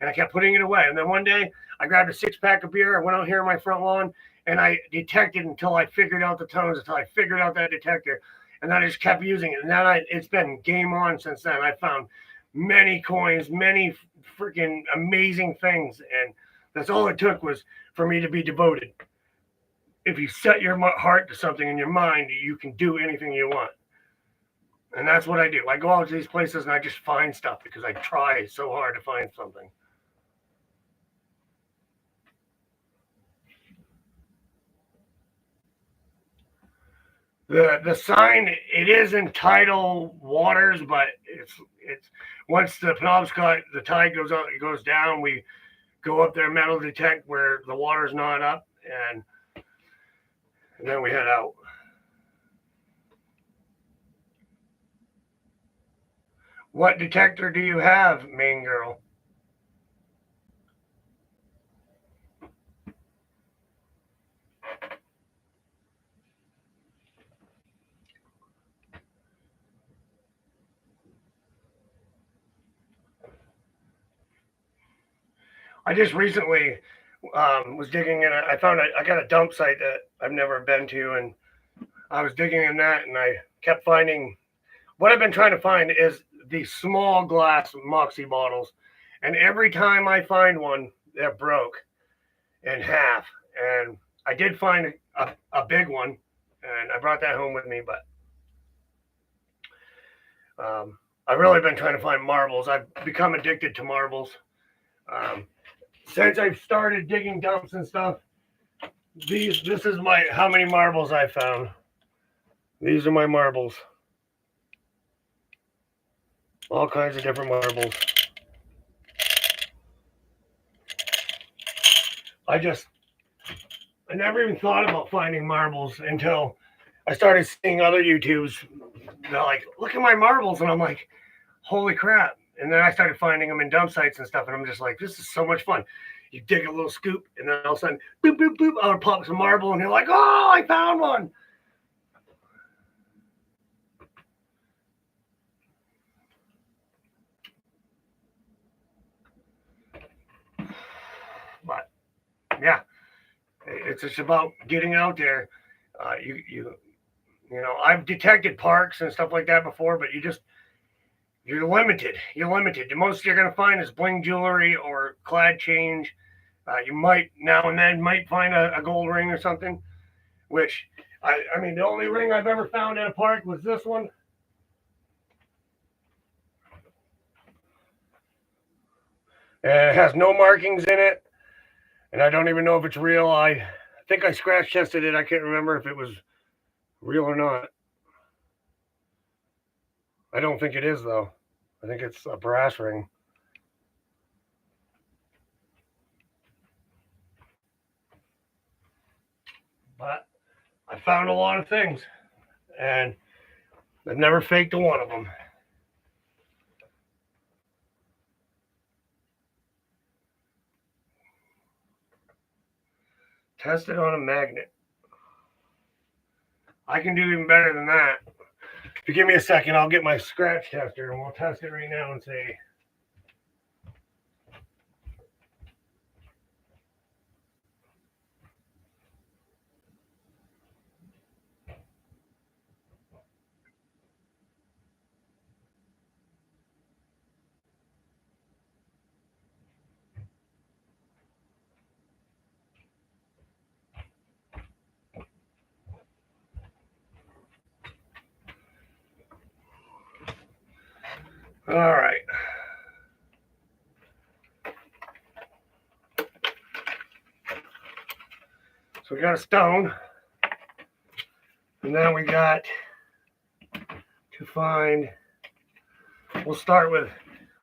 And I kept putting it away. And then one day, I grabbed a 6-pack of beer. I went out here on my front lawn, and I detected until I figured out the tones, until I figured out that detector. And then I just kept using it. And then it's been game on since then. I found many coins, many freaking amazing things. And that's all it took was for me to be devoted. If you set your heart to something in your mind, you can do anything you want. And that's what I do. I go out to these places and I just find stuff because I try so hard to find something. The sign, it is in tidal waters, but it's once the Penobscot, the tide goes out, it goes down, we go up there, metal detect where the water's not up, and then we head out. What detector do you have, Maine girl? I just recently was digging in. I found I got a dump site that I've never been to, and I was digging in that, and I kept finding. What I've been trying to find is the small glass Moxie bottles, and every time I find one, they're broke in half. And I did find a big one, and I brought that home with me. But I've really been trying to find marbles. I've become addicted to marbles. Um, since I've started digging dumps and stuff, this is my how many marbles I found. These are my marbles. All kinds of different marbles. I never even thought about finding marbles until I started seeing other YouTubes. They're like, look at my marbles. And I'm like, holy crap. And then I started finding them in dump sites and stuff. And I'm just like, this is so much fun. You dig a little scoop, and then all of a sudden, boop, boop, boop, out pops a marble. And you're like, oh, I found one. But yeah, it's just about getting out there. I've detected parks and stuff like that before, but you're limited. You're limited. The most you're gonna find is bling jewelry or clad change. You might now and then might find a gold ring or something. Which I mean, the only ring I've ever found in a park was this one. It has no markings in it, and I don't even know if it's real. I think I scratch tested it. I can't remember if it was real or not. I don't think it is though. I think it's a brass ring. But I found a lot of things, and I've never faked a one of them. Tested on a magnet. I can do even better than that. If you give me a second, I'll get my scratch tester and we'll test it right now and see. All right. So we got a stone, and then we got to find. We'll start with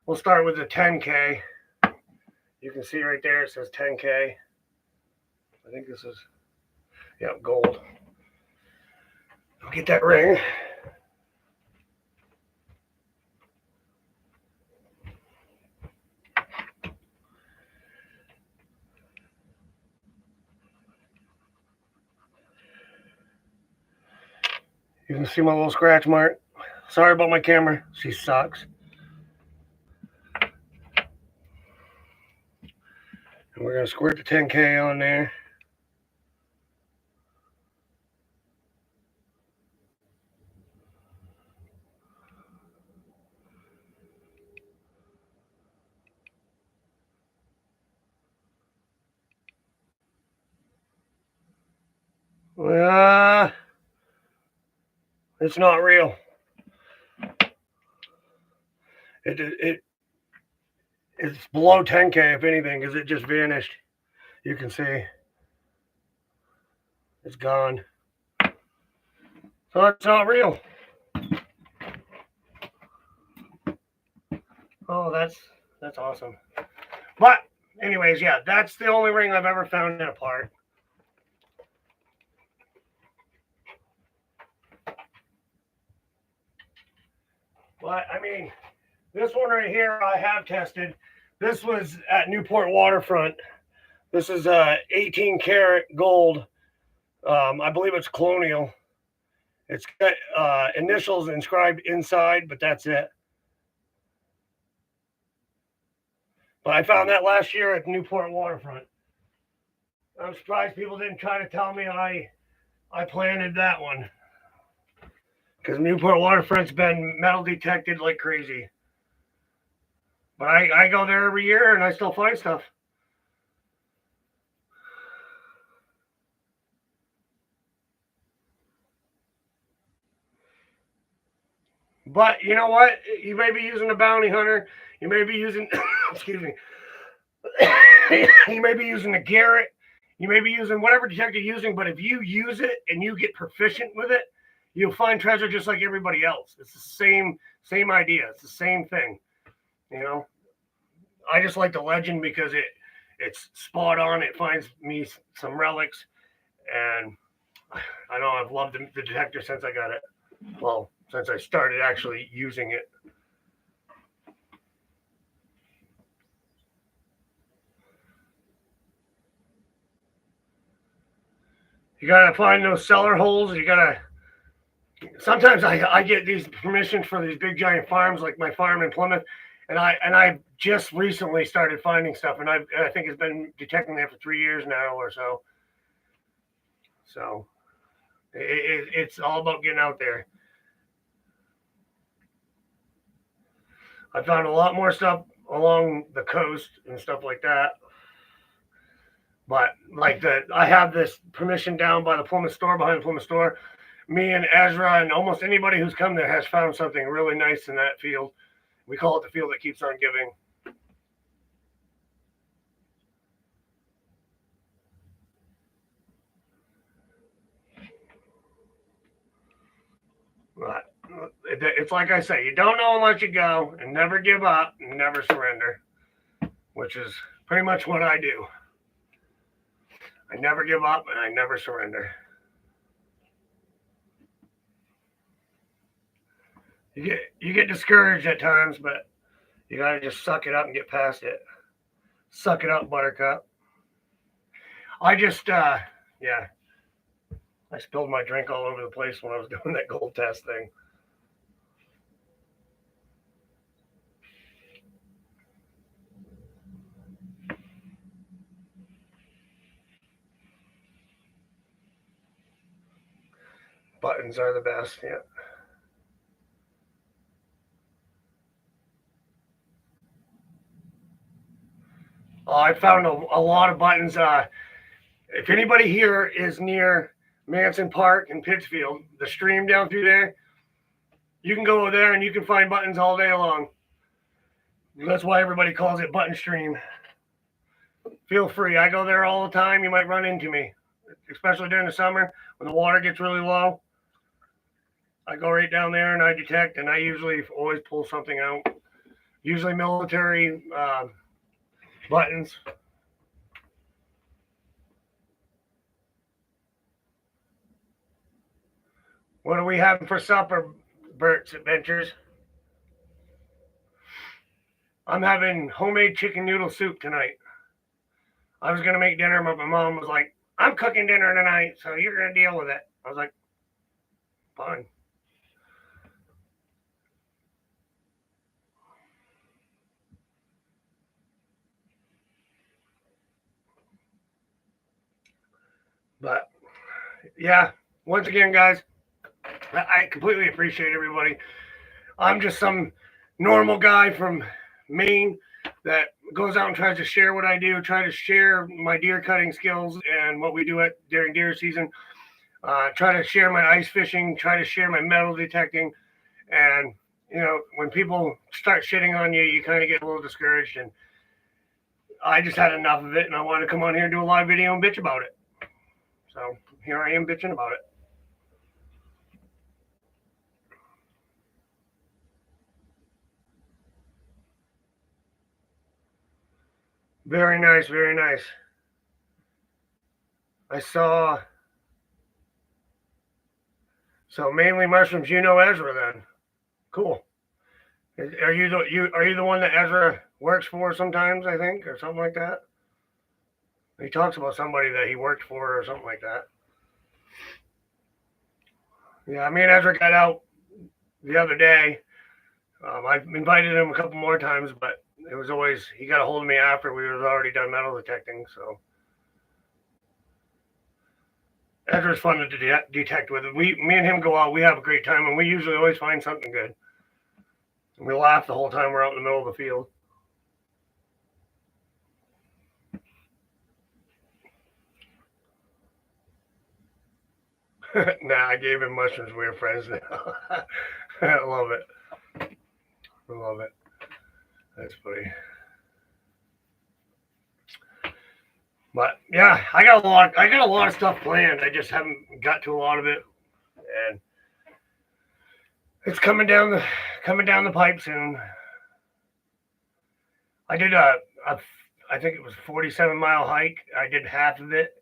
the 10K. You can see right there it says 10K. I think this is, yeah, gold. I'll get that ring. You can see my little scratch mark. Sorry about my camera. She sucks. And we're going to squirt the 10K on there. It's not real. It's below 10K if anything, because it just vanished. You can see it's gone. So it's not real. Oh, that's awesome. But anyways, yeah, that's the only ring I've ever found in a part. But I mean, this one right here I have tested. This was at Newport Waterfront. This is 18 karat gold. I believe it's colonial. It's got initials inscribed inside, but that's it. But I found that last year at Newport Waterfront. I'm surprised people didn't try to tell me I planted that one. Because Newport Waterfront's been metal detected like crazy. But I go there every year and I still find stuff. But you know what? You may be using a bounty hunter. You may be using, excuse me. You may be using a Garrett. You may be using whatever detector you're using. But if you use it and you get proficient with it, you'll find treasure just like everybody else. It's the same idea. It's the same thing. You know, I just like the legend because it's spot on. It finds me some relics, and I know I've loved the detector since I got it. Well, since I started actually using it. You gotta find those cellar holes. You gotta. Sometimes I get these permissions for these big giant farms, like my farm in Plymouth, and I just recently started finding stuff, and I think it's been detecting that for 3 years now or so. So it's all about getting out there. I found a lot more stuff along the coast and stuff like that. But like I have this permission down by the Plymouth store, behind the Plymouth store. Me and Ezra and almost anybody who's come there has found something really nice in that field. We call it the field that keeps on giving. But it's like I say, you don't know unless you go, and never give up, and never surrender, which is pretty much what I do. I never give up, and I never surrender. You get discouraged at times, but you gotta just suck it up and get past it. Suck it up, Buttercup. I just yeah. I spilled my drink all over the place when I was doing that gold test thing. Buttons are the best, yeah. I found a lot of buttons. If anybody here is near Manson Park in Pittsfield, the stream down through there, you can go there and you can find buttons all day long. That's why everybody calls it Button Stream. Feel free. I go there all the time. You might run into me, especially during the summer when the water gets really low. I go right down there and I detect, and I usually always pull something out. Usually military buttons. What are we having for supper, Bert's Adventures? I'm having homemade chicken noodle soup tonight. I was going to make dinner, but my mom was like, I'm cooking dinner tonight, so you're going to deal with it. I was like, fine. But, yeah, once again, guys, I completely appreciate everybody. I'm just some normal guy from Maine that goes out and tries to share what I do, try to share my deer cutting skills and what we do during deer season. Try to share my ice fishing, try to share my metal detecting. And, you know, when people start shitting on you, you kind of get a little discouraged. And I just had enough of it, and I wanted to come on here and do a live video and bitch about it. So here I am bitching about it. Very nice, very nice. I saw. So mainly mushrooms. You know Ezra then. Cool. Are you the one that Ezra works for sometimes? I think, or something like that. He talks about somebody that he worked for or something like that. Yeah, me and Ezra got out the other day. I've invited him a couple more times, but it was always he got a hold of me after we was already done metal detecting. So Ezra's fun to detect with. Me and him go out. We have a great time, and we usually always find something good. And we laugh the whole time we're out in the middle of the field. Nah, I gave him mushrooms. We're friends now. I love it. I love it. That's funny. But yeah, I got a lot of stuff planned. I just haven't got to a lot of it, and it's coming down the pipe soon. I did I think it was 47-mile hike. I did half of it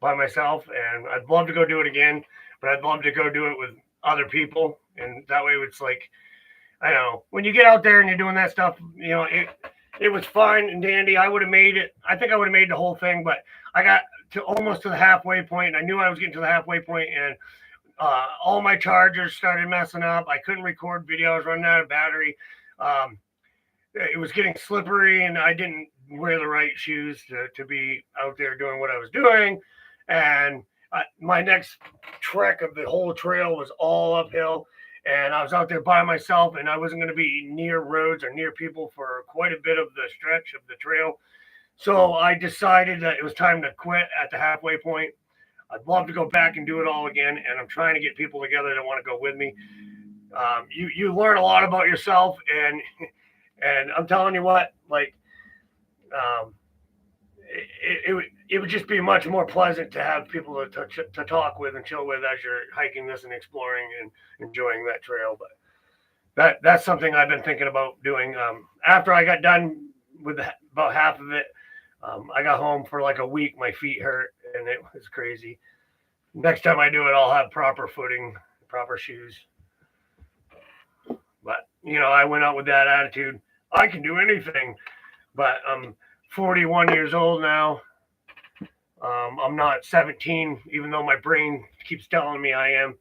by myself, and I'd love to go do it again, but I'd love to go do it with other people, and that way it's like, I don't know, when you get out there and you're doing that stuff, you know, it was fine and dandy. I would have made it. I think I would have made the whole thing, but I got to almost to the halfway point, and I knew I was getting to the halfway point, and all my chargers started messing up. I couldn't record video. I was running out of battery. It was getting slippery, and I didn't wear the right shoes to be out there doing what I was doing. And my next trek of the whole trail was all uphill, and I was out there by myself, and I wasn't going to be near roads or near people for quite a bit of the stretch of the trail. So I decided that it was time to quit at the halfway point. I'd love to go back and do it all again, and I'm trying to get people together that want to go with me. You learn a lot about yourself, and I'm telling you what, like, it would just be much more pleasant to have people to talk with and chill with as you're hiking this and exploring and enjoying that trail. But that's something I've been thinking about doing. After I got done with about half of it, I got home for like a week. My feet hurt, and it was crazy. Next time I do it, I'll have proper footing, proper shoes. But, you know, I went out with that attitude. I can do anything. But I'm 41 years old now. I'm not 17, even though my brain keeps telling me I am.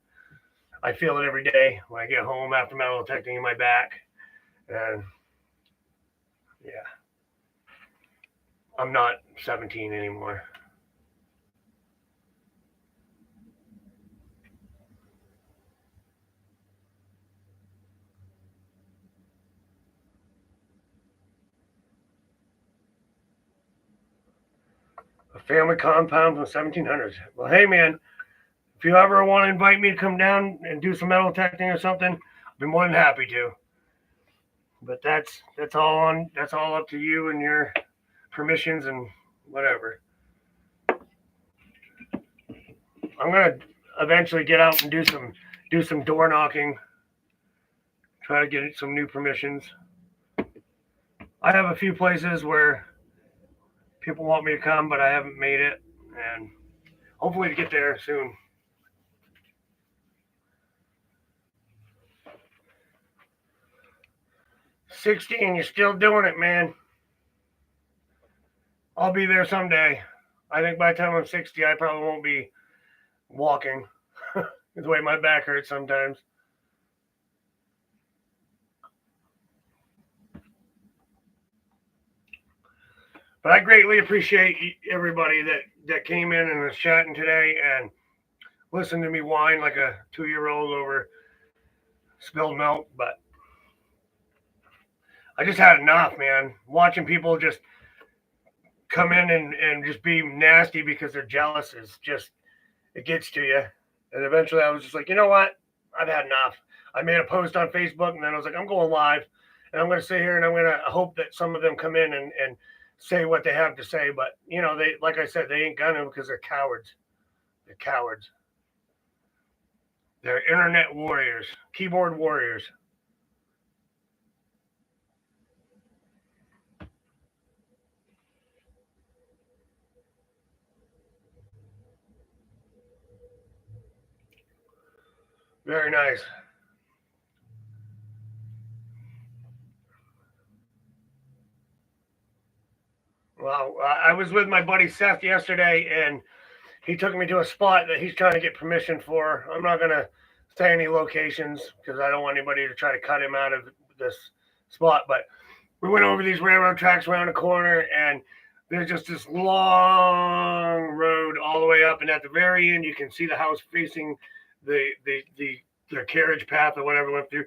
I feel it every day when I get home after metal detecting in my back. And yeah, I'm not 17 anymore. A family compound from the 1700s. Well, hey, man, if you ever want to invite me to come down and do some metal detecting or something, I'd be more than happy to. But that's all up to you and your permissions and whatever. I'm gonna eventually get out and do some door knocking. Try to get some new permissions. I have a few places where people want me to come, but I haven't made it, and hopefully to get there soon. 60 and you're still doing it, man. I'll be there someday. I think by the time I'm 60, I probably won't be walking. The way my back hurts sometimes. But I greatly appreciate everybody that came in and was chatting today and listened to me whine like a 2-year-old over spilled milk. But I just had enough, man. Watching people just come in and just be nasty because they're jealous is just, it gets to you. And eventually I was just like, you know what? I've had enough. I made a post on Facebook and then I was like, I'm going live and I'm going to sit here and I'm going to hope that some of them come in and say what they have to say. But, you know, they, like I said, they ain't gonna because they're cowards. They're cowards. They're internet warriors, keyboard warriors. Very nice. Well, I was with my buddy Seth yesterday, and he took me to a spot that he's trying to get permission for. I'm not gonna say any locations because I don't want anybody to try to cut him out of this spot. But we went over these railroad tracks around a corner, and there's just this long road all the way up, and at the very end, you can see the house facing the carriage path or whatever went through.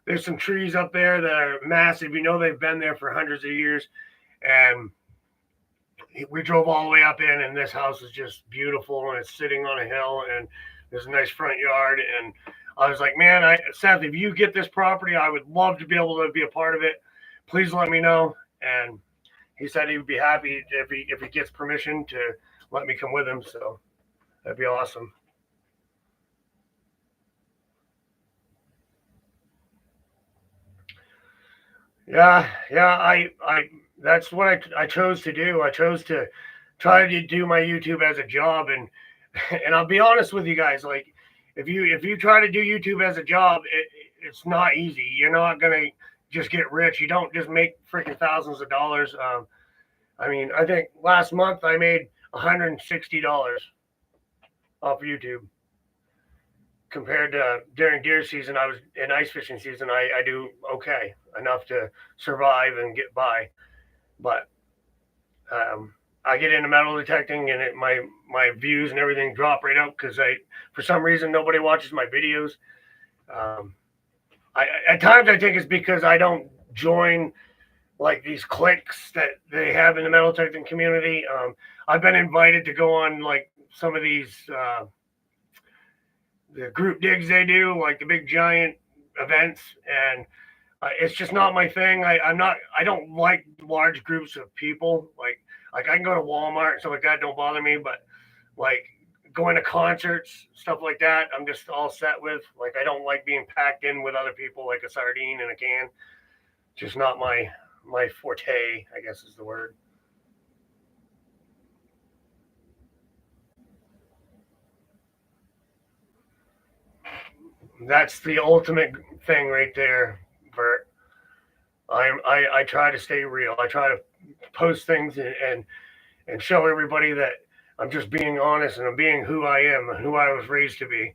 There's some trees up there that are massive. You know they've been there for hundreds of years, and we drove all the way up in, and this house is just beautiful, and it's sitting on a hill, and there's a nice front yard. And I was like, man, Seth, if you get this property, I would love to be able to be a part of it. Please let me know. And he said he would be happy if he gets permission to let me come with him. So that'd be awesome. Yeah, I that's what I chose to do. I chose to try to do my YouTube as a job, and I'll be honest with you guys, like if you try to do YouTube as a job, it's not easy. You're not gonna just get rich. You don't just make freaking thousands of dollars. I mean, I think last month I made $160 off YouTube compared to during deer season. I was in ice fishing season. I do okay enough to survive and get by, but I get into metal detecting and my views and everything drop right out because I for some reason nobody watches my videos. Um, I at times I think it's because I don't join like these cliques that they have in the metal detecting community. I've been invited to go on like some of these the group digs they do, like the big giant events, and it's just not my thing. I'm not. I don't like large groups of people. Like I can go to Walmart and stuff like that. Don't bother me. But like going to concerts, stuff like that, I'm just all set with. Like I don't like being packed in with other people like a sardine in a can. Just not my forte, I guess is the word. That's the ultimate thing right there, Bert. I try to stay real. I try to post things and show everybody that I'm just being honest and I'm being who I am and who I was raised to be,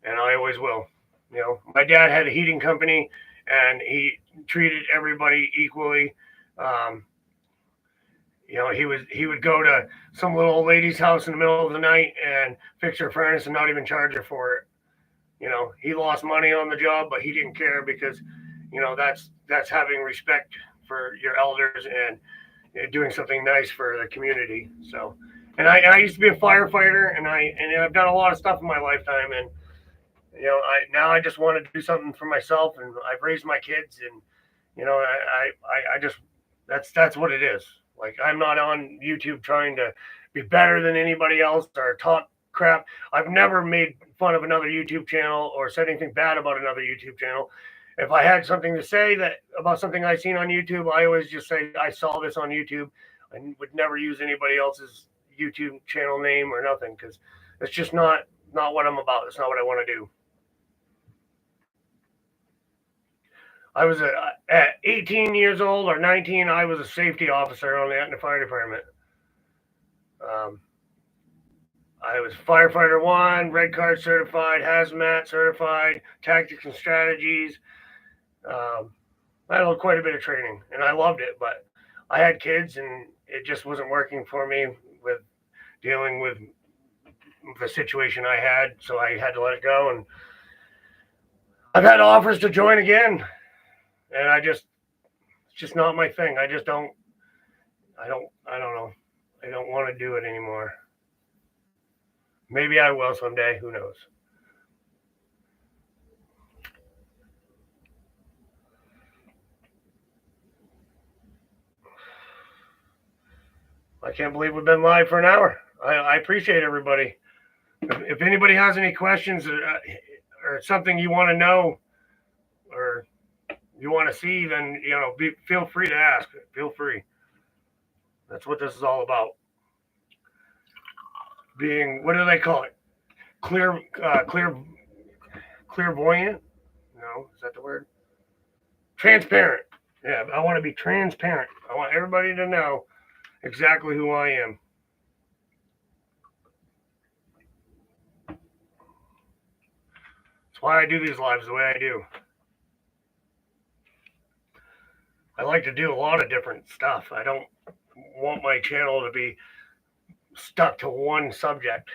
and I always will. You know, my dad had a heating company, and he treated everybody equally. Um, you know, he would go to some little old lady's house in the middle of the night and fix her furnace and not even charge her for it. You know, he lost money on the job, but he didn't care because, you know, that's having respect for your elders and doing something nice for the community. So, and I used to be a firefighter, and I've done a lot of stuff in my lifetime, and you know, I just want to do something for myself, and I've raised my kids, and You know, I just that's what it is. Like I'm not on YouTube trying to be better than anybody else or talk crap. I've never made fun of another YouTube channel or said anything bad about another YouTube channel. If I had something to say that about something I seen on YouTube, I always just say I saw this on YouTube. I would never use anybody else's YouTube channel name or nothing because it's just not what I'm about. It's not what I want to do. I was at 18 years old or 19. I was a safety officer on the Etna Fire Department. Um, I was firefighter one, red card certified, hazmat certified, tactics and strategies. I had quite a bit of training, and I loved it. But I had kids, and it just wasn't working for me with dealing with the situation I had, so I had to let it go. And I've had offers to join again, and it's just not my thing. I just don't. I don't know. I don't want to do it anymore. Maybe I will someday. Who knows? I can't believe we've been live for an hour. I appreciate everybody. If anybody has any questions or something you want to know or you want to see, then feel free to ask. Feel free. That's what this is all about. Being, what do they call it? Clairvoyant? No, is that the word? Transparent. Yeah, I want to be transparent. I want everybody to know exactly who I am. That's why I do these lives the way I do. I like to do a lot of different stuff. I don't want my channel to be stuck to one subject.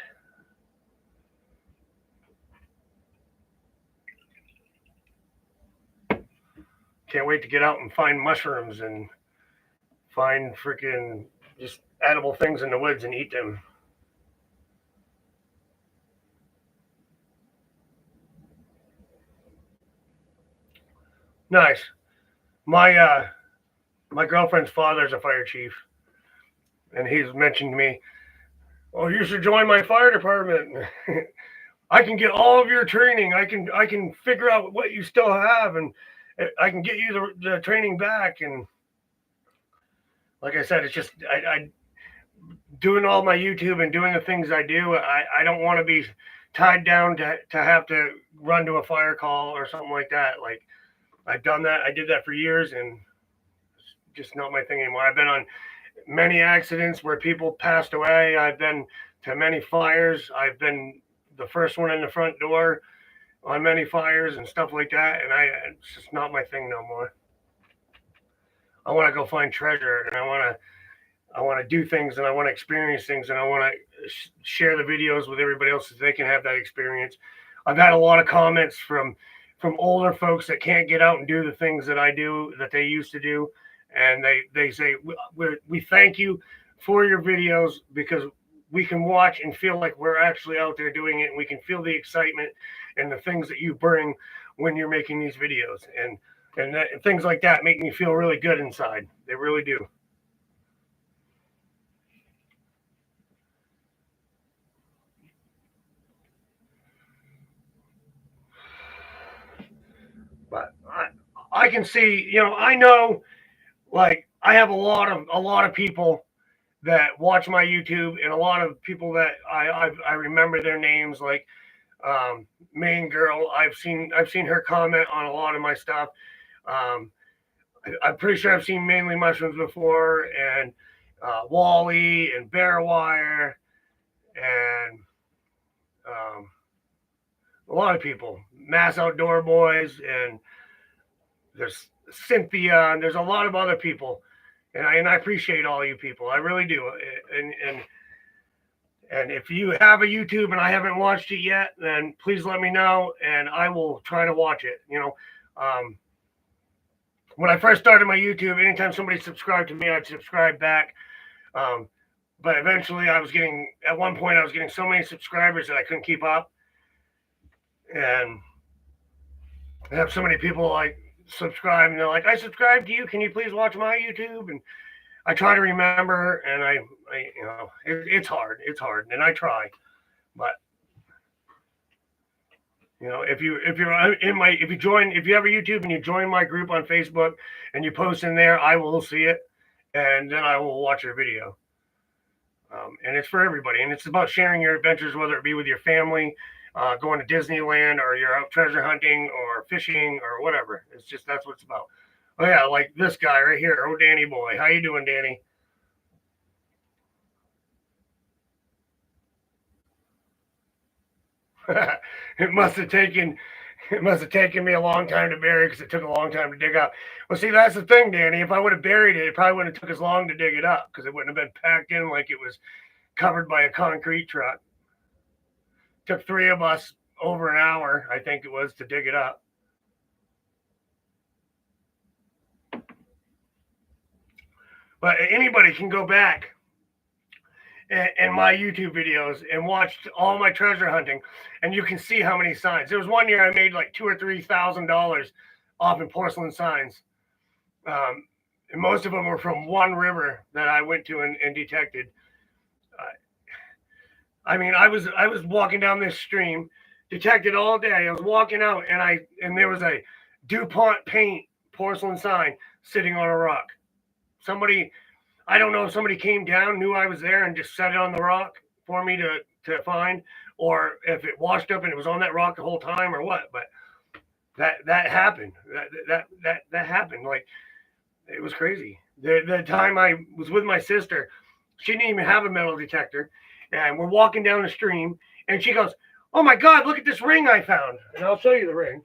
Can't wait to get out and find mushrooms and find freaking just edible things in the woods and eat them. Nice. My girlfriend's father's a fire chief, and he's mentioned to me, "Oh, you should join my fire department. I can get all of your training. I can figure out what you still have, and I can get you the training back." And like I said, it's just I doing all my YouTube and doing the things I do. I don't want to be tied down to have to run to a fire call or something like that. Like I've done that. I did that for years, and it's just not my thing anymore. I've been on many accidents where people passed away. I've been to many fires. I've been the first one in the front door on many fires and stuff like that. And it's just not my thing no more. I want to go find treasure, and I want to do things, and I want to experience things, and I want to share the videos with everybody else so they can have that experience. I've had a lot of comments from older folks that can't get out and do the things that I do that they used to do, and they say we thank you for your videos because we can watch and feel like we're actually out there doing it, and we can feel the excitement and the things that you bring when you're making these videos, and things like that make me feel really good inside. They really do. But I can see, I know, like I have a lot of people that watch my YouTube, and a lot of people that I remember their names, like Main Girl. I've seen her comment on a lot of my stuff. Um, I'm pretty sure I've seen Mainly Mushrooms before, and Wally and Bearwire, and a lot of people, Mass Outdoor Boys, and there's Cynthia, and there's a lot of other people, and I appreciate all you people. I really do. And if you have a YouTube and I haven't watched it yet, then please let me know, and I will try to watch it. When I first started my YouTube, anytime somebody subscribed to me, I'd subscribe back. But eventually, at one point, I was getting so many subscribers that I couldn't keep up, and I have so many people like subscribe, and they're like, I subscribe to you. Can you please watch my YouTube? And I try to remember, and I it's hard. It's hard, and I try, but if you have a YouTube and you join my group on Facebook and you post in there, I will see it, and then I will watch your video. And it's for everybody, and it's about sharing your adventures, whether it be with your family, going to Disneyland, or you're out treasure hunting or fishing or whatever. That's what it's about. Oh yeah, like this guy right here. Oh, Danny boy, how you doing, Danny? It must have taken me a long time to bury because it took a long time to dig up. Well, see, that's the thing, Danny. If I would have buried it, it probably wouldn't have took as long to dig it up because it wouldn't have been packed in like it was covered by a concrete truck. Took 3 of us over an hour, I think it was, to dig it up. But anybody can go back in my YouTube videos and watch all my treasure hunting, and you can see how many signs. There was one year I made like $2,000 or $3,000 off in porcelain signs, and most of them were from one river that I went to and detected. I mean, I was walking down this stream, detected all day. I was walking out, and there was a DuPont paint porcelain sign sitting on a rock. Somebody, I don't know if somebody came down, knew I was there, and just set it on the rock for me to find, or if it washed up and it was on that rock the whole time, or what. But that happened. That happened. Like, it was crazy. The time I was with my sister, she didn't even have a metal detector, and we're walking down the stream, and she goes, "Oh my God, look at this ring I found!" And I'll show you the ring.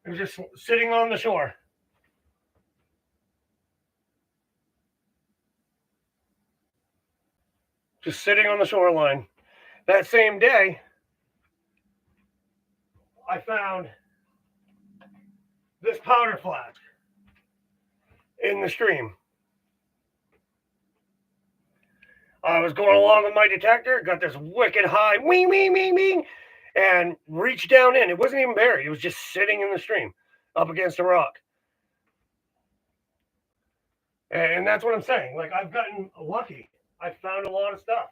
It was just sitting on the shore. Just sitting on the shoreline. That same day, I found this powder flask in the stream. I was going along with my detector, got this wicked high, wing, wing, wing, wing, and reached down in. It wasn't even buried. It was just sitting in the stream up against a rock. And that's what I'm saying. Like, I've gotten lucky. I've found a lot of stuff.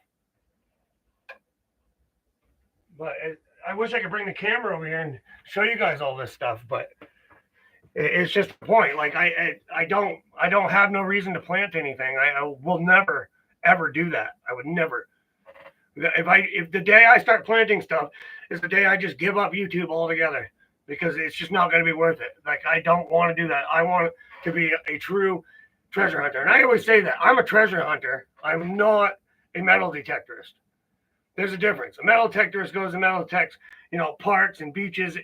But I wish I could bring the camera over here and show you guys all this stuff, but it's just the point. Like, I don't have no reason to plant anything. I will never ever do that. I would never. If the day I start planting stuff is the day I just give up YouTube altogether, because it's just not going to be worth it. Like, I don't want to do that. I want to be a true treasure hunter. And I always say that I'm a treasure hunter. I'm not a metal detectorist. There's a difference. A metal detectorist goes to metal detects, parks and beaches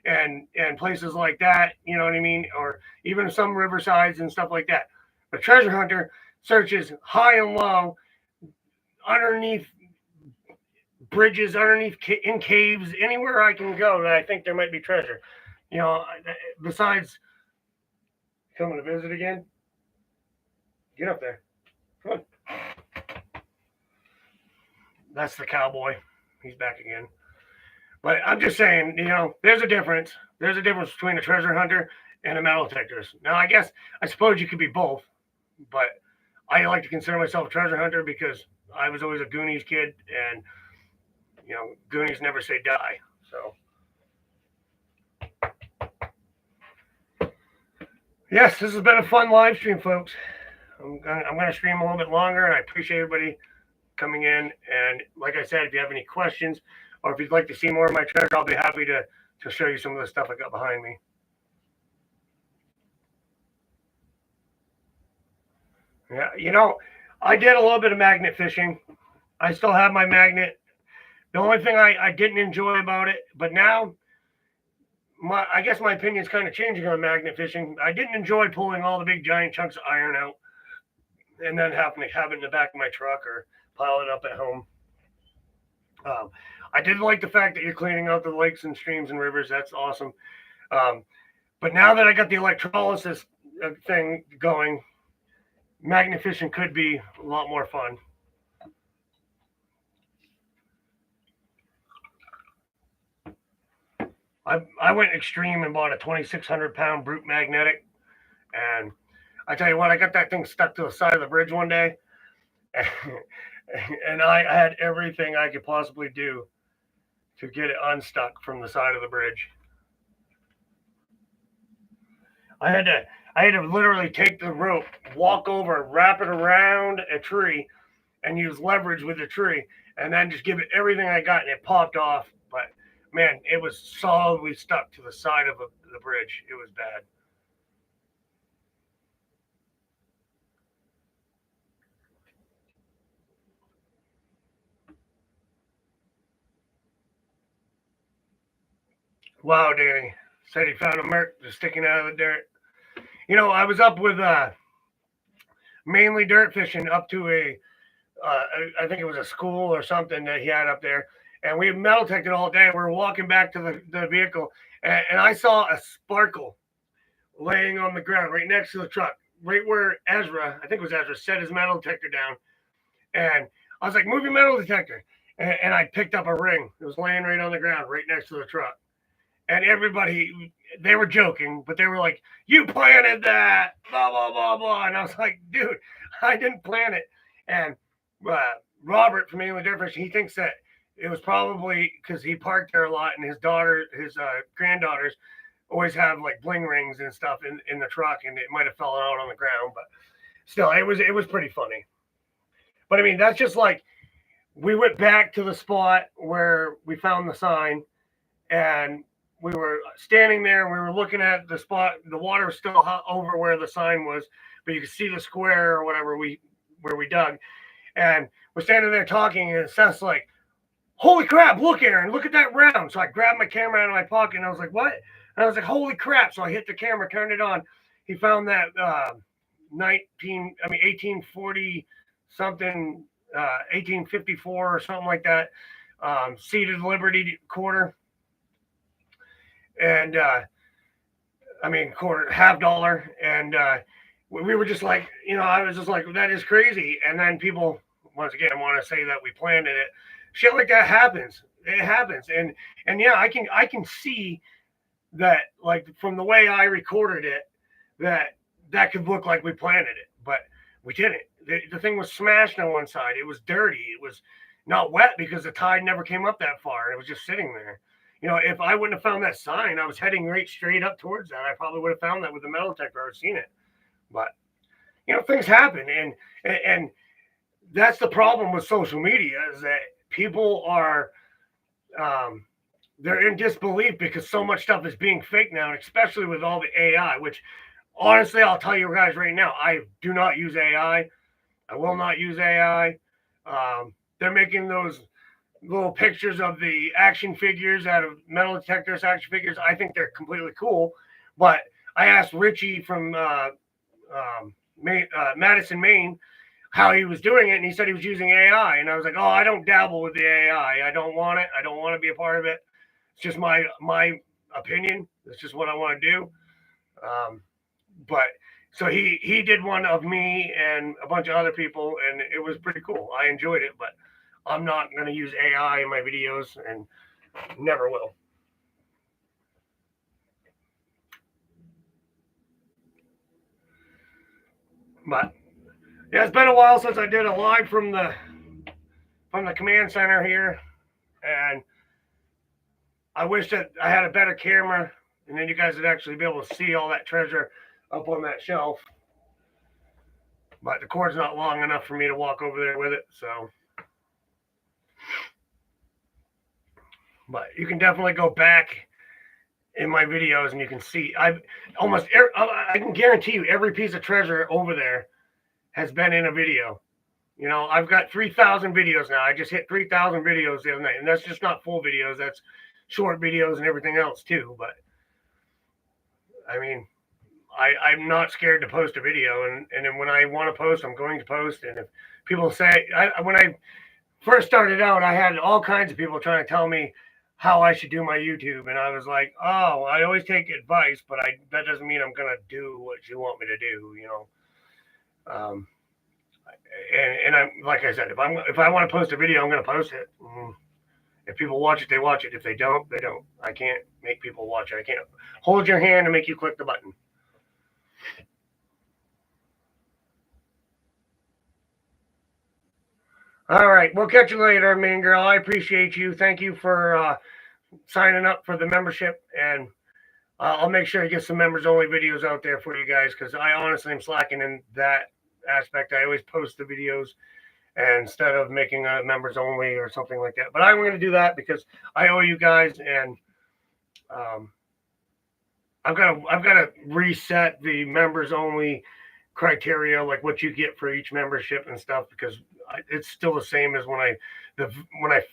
and places like that. You know what I mean? Or even some riversides and stuff like that. A treasure hunter searches high and low, underneath bridges, in caves, anywhere I can go that I think there might be treasure. Besides coming to visit again. Get up there. Come on. That's the cowboy. He's back again. But I'm just saying, there's a difference. There's a difference between a treasure hunter and a metal detectorist. Now, I suppose you could be both, but I like to consider myself a treasure hunter because I was always a Goonies kid, and Goonies never say die. So, yes, this has been a fun live stream, folks. I'm going to stream a little bit longer, and I appreciate everybody coming in. And like I said, if you have any questions, or if you'd like to see more of my treasure, I'll be happy to show you some of the stuff I got behind me. Yeah, I did a little bit of magnet fishing. I still have my magnet. The only thing I didn't enjoy about it, but now I guess my opinion is kind of changing on magnet fishing. I didn't enjoy pulling all the big giant chunks of iron out and then having to have it in the back of my truck or pile it up at home. I did like the fact that you're cleaning out the lakes and streams and rivers. That's awesome. But now that I got the electrolysis thing going, magnet fishing could be a lot more fun. I went extreme and bought a 2,600 pound brute magnetic, and I tell you what, I got that thing stuck to the side of the bridge one day, and I had everything I could possibly do to get it unstuck from the side of the bridge. I had to I had to literally take the rope, walk over, wrap it around a tree, and use leverage with the tree, and then just give it everything I got, and it popped off. But man, it was solidly stuck to the side of the bridge. It was bad. Wow, Danny said he found a merc just sticking out of the dirt. I was up with mainly dirt fishing up to uh, I think it was a school or something that he had up there, and we metal detected all day. We were walking back to the vehicle, and I saw a sparkle laying on the ground right next to the truck, right where Ezra, I think it was Ezra, set his metal detector down. And I was like, move your metal detector. And I picked up a ring. It was laying right on the ground, right next to the truck. And everybody, they were joking, but they were like, you planted that, blah, blah, blah, blah. And I was like, dude, I didn't plan it. And uh, Robert from England Difference, he thinks that it was probably because he parked there a lot, and his granddaughters always have like bling rings and stuff in the truck, and it might have fallen out on the ground, but still, it was pretty funny. But I mean, that's just like we went back to the spot where we found the sign, and we were standing there, and we were looking at the spot. The water was still over where the sign was, but you could see the square or whatever where we dug, and we're standing there talking, and Seth's like, holy crap, look, Aaron, look at that round. So I grabbed my camera out of my pocket, and I was like, what? And I was like, holy crap. So I hit the camera, turned it on. He found that 1840 something, 1854 or something like that, seated Liberty quarter. And quarter, half dollar. And we were just like, I was just like, that is crazy. And then people, once again, want to say that we planted it. Shit like that happens. It happens. And yeah, I can see that, like, from the way I recorded it, that could look like we planted it, but we didn't. The thing was smashed on one side. It was dirty. It was not wet because the tide never came up that far. It was just sitting there. If I wouldn't have found that sign, I was heading right straight up towards that. I probably would have found that with the metal detector. I would have seen it. But things happen, and that's the problem with social media, is that people are they're in disbelief because so much stuff is being fake now, especially with all the AI, which honestly, I'll tell you guys right now, I do not use AI. I will not use AI. They're making those little pictures of the action figures out of metal detectors, action figures. I think they're completely cool. But I asked Richie from Madison, Maine, how he was doing it, and he said he was using AI. And I was like, oh, I don't dabble with the AI. I don't want it. I don't want to be a part of it. It's just my opinion. It's just what I want to do. But so he did one of me and a bunch of other people, and it was pretty cool. I enjoyed it, but I'm not going to use AI in my videos, and never will. But yeah, it's been a while since I did a live from the command center here, and I wish that I had a better camera, and then you guys would actually be able to see all that treasure up on that shelf. But the cord's not long enough for me to walk over there with it, so. But you can definitely go back in my videos and you can see I can guarantee you every piece of treasure over there has been in a video. I've got 3,000 videos now. I just hit 3,000 videos the other night, and that's just not full videos. That's short videos and everything else too. But I mean, I'm not scared to post a video, and then when I want to post, I'm going to post. And if people say, when I first started out, I had all kinds of people trying to tell me how I should do my YouTube, and I was like, oh, I always take advice, but that doesn't mean I'm gonna do what you want me to do, and I'm, like I said, if I want to post a video, I'm gonna post it. If people watch it, they watch it. If they don't, they don't. I can't make people watch it. I can't hold your hand and make you click the button. All right. We'll catch you later, mean girl. I appreciate you. Thank you for signing up for the membership. And I'll make sure to get some members only videos out there for you guys because I honestly am slacking in that aspect. I always post the videos instead of making a members only or something like that. But I'm going to do that because I owe you guys, and I've got to reset the members only criteria, like what you get for each membership and stuff, because it's still the same as when I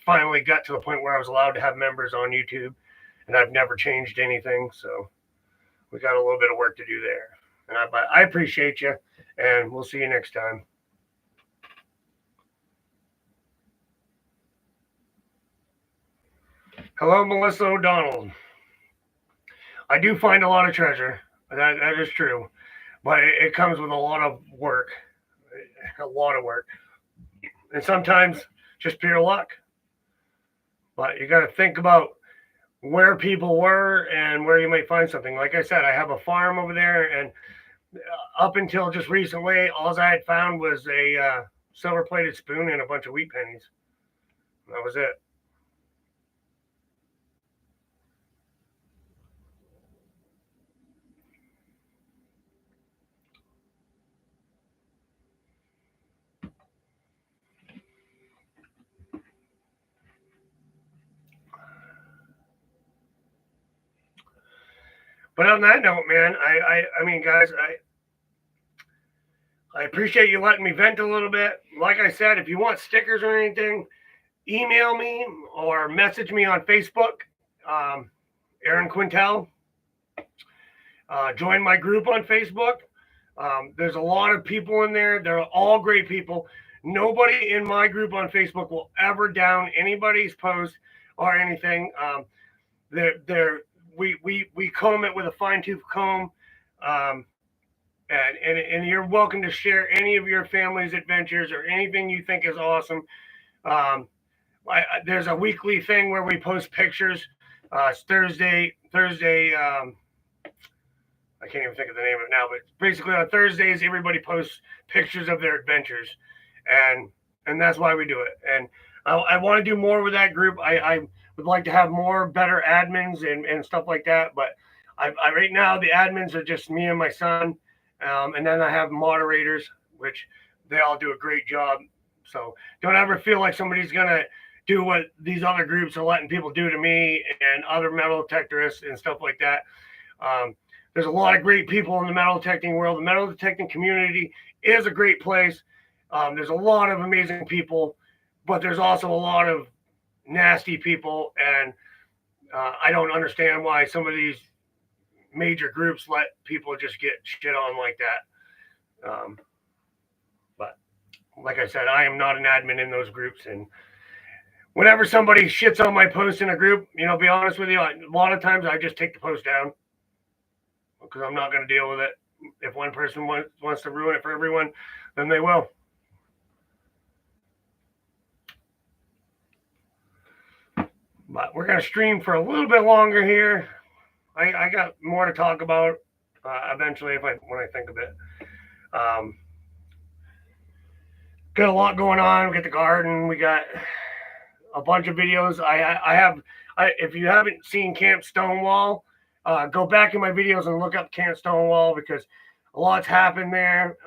finally got to the point where I was allowed to have members on YouTube, and I've never changed anything. So we got a little bit of work to do there. And I appreciate you, and we'll see you next time. Hello, Melissa O'Donnell. I do find a lot of treasure. That is true. But it comes with a lot of work. A lot of work. And sometimes just pure luck. But you got to think about where people were and where you might find something. Like I said, I have a farm over there, and up until just recently, all I had found was a silver-plated spoon and a bunch of wheat pennies. That was it. But on that note, man, I mean, guys, I appreciate you letting me vent a little bit. Like I said, if you want stickers or anything, email me or message me on Facebook, Aaron Quintel. Join my group on Facebook. There's a lot of people in there. They're all great people. Nobody in my group on Facebook will ever down anybody's post or anything. We comb it with a fine tooth comb. And you're welcome to share any of your family's adventures or anything you think is awesome. There's a weekly thing where we post pictures. It's Thursday. I can't even think of the name of it now, but basically on Thursdays, everybody posts pictures of their adventures, and that's why we do it. And I want to do more with that group. I would like to have more better admins and stuff like that, but I right now the admins are just me and my son, and then I have moderators, which they all do a great job. So don't ever feel like somebody's gonna do what these other groups are letting people do to me and other metal detectorists and stuff like that. There's a lot of great people in the metal detecting world. The metal detecting community is a great place. There's a lot of amazing people, but there's also a lot of nasty people, and I don't understand why some of these major groups let people just get shit on like that. But like I said, I am not an admin in those groups, and whenever somebody shits on my post in a group, be honest with you, a lot of times I just take the post down because I'm not going to deal with it. If one person wants to ruin it for everyone, then they will. But we're going to stream for a little bit longer here. I got more to talk about eventually when I think of it. Got a lot going on. We got the garden. We got a bunch of videos. If you haven't seen Camp Stonewall, go back in my videos and look up Camp Stonewall because a lot's happened there.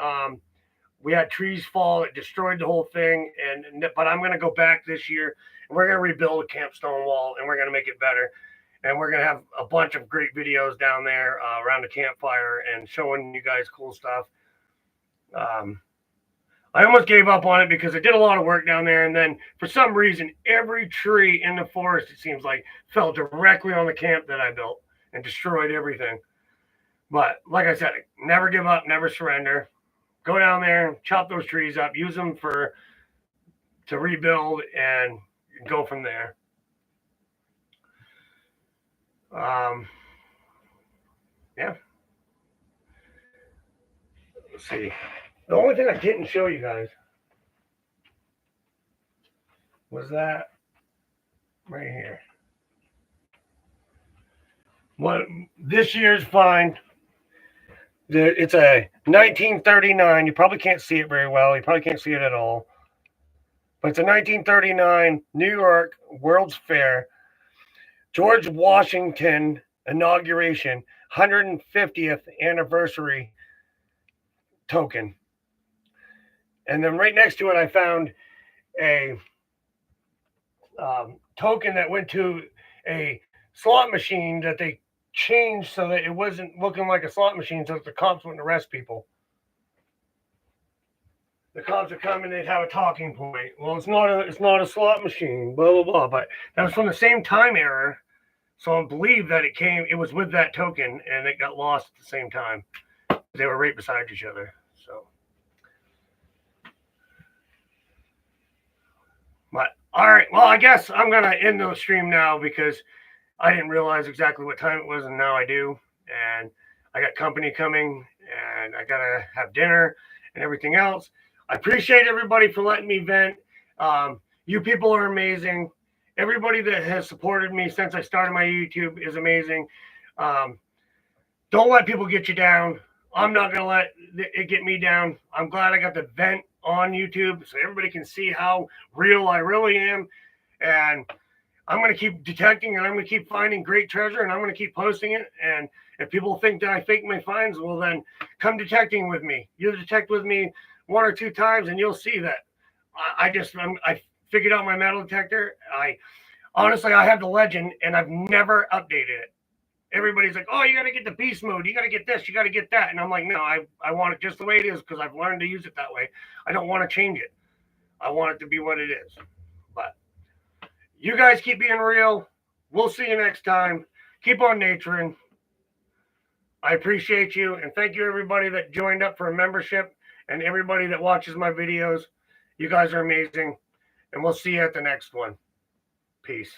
We had trees fall. It destroyed the whole thing. But I'm going to go back this year, and we're going to rebuild Camp Stonewall, and we're going to make it better. And we're going to have a bunch of great videos down there around the campfire and showing you guys cool stuff. I almost gave up on it because I did a lot of work down there. And then for some reason, every tree in the forest, it seems like, fell directly on the camp that I built and destroyed everything. But like I said, never give up, never surrender. Go down there, chop those trees up, use them to rebuild, and go from there. Yeah. Let's see. The only thing I didn't show you guys was that right here. What this year's find? It's a 1939. You probably can't see it very well. You probably can't see it at all. But it's a 1939 New York World's Fair George Washington inauguration 150th anniversary token. And then right next to it, I found a token that went to a slot machine that they changed so that it wasn't looking like a slot machine, so that the cops wouldn't arrest people. The cops would come and they'd have a talking point. Well, it's not a slot machine, blah blah blah. But that was from the same time era, so I believe that it was with that token, and it got lost at the same time. They were right beside each other. So, but all right, well, I guess I'm gonna end the stream now because I didn't realize exactly what time it was, and now I do. And I got company coming, and I gotta have dinner and everything else. I appreciate everybody for letting me vent. You people are amazing. Everybody that has supported me since I started my YouTube is amazing. Don't let people get you down. I'm not gonna let it get me down. I'm glad I got the vent on YouTube so everybody can see how real I really am. And I'm going to keep detecting, and I'm going to keep finding great treasure, and I'm going to keep posting it. And if people think that I fake my finds, well, then come detecting with me. You'll detect with me 1 or 2 times, and you'll see that I figured out my metal detector. Honestly, I have the legend, and I've never updated it. Everybody's like, oh, you got to get the beast mode. You got to get this. You got to get that. And I'm like, no, I want it just the way it is because I've learned to use it that way. I don't want to change it. I want it to be what it is. But you guys keep being real. We'll see you next time. Keep on naturing. I appreciate you. And thank you, everybody that joined up for a membership and everybody that watches my videos. You guys are amazing. And we'll see you at the next one. Peace.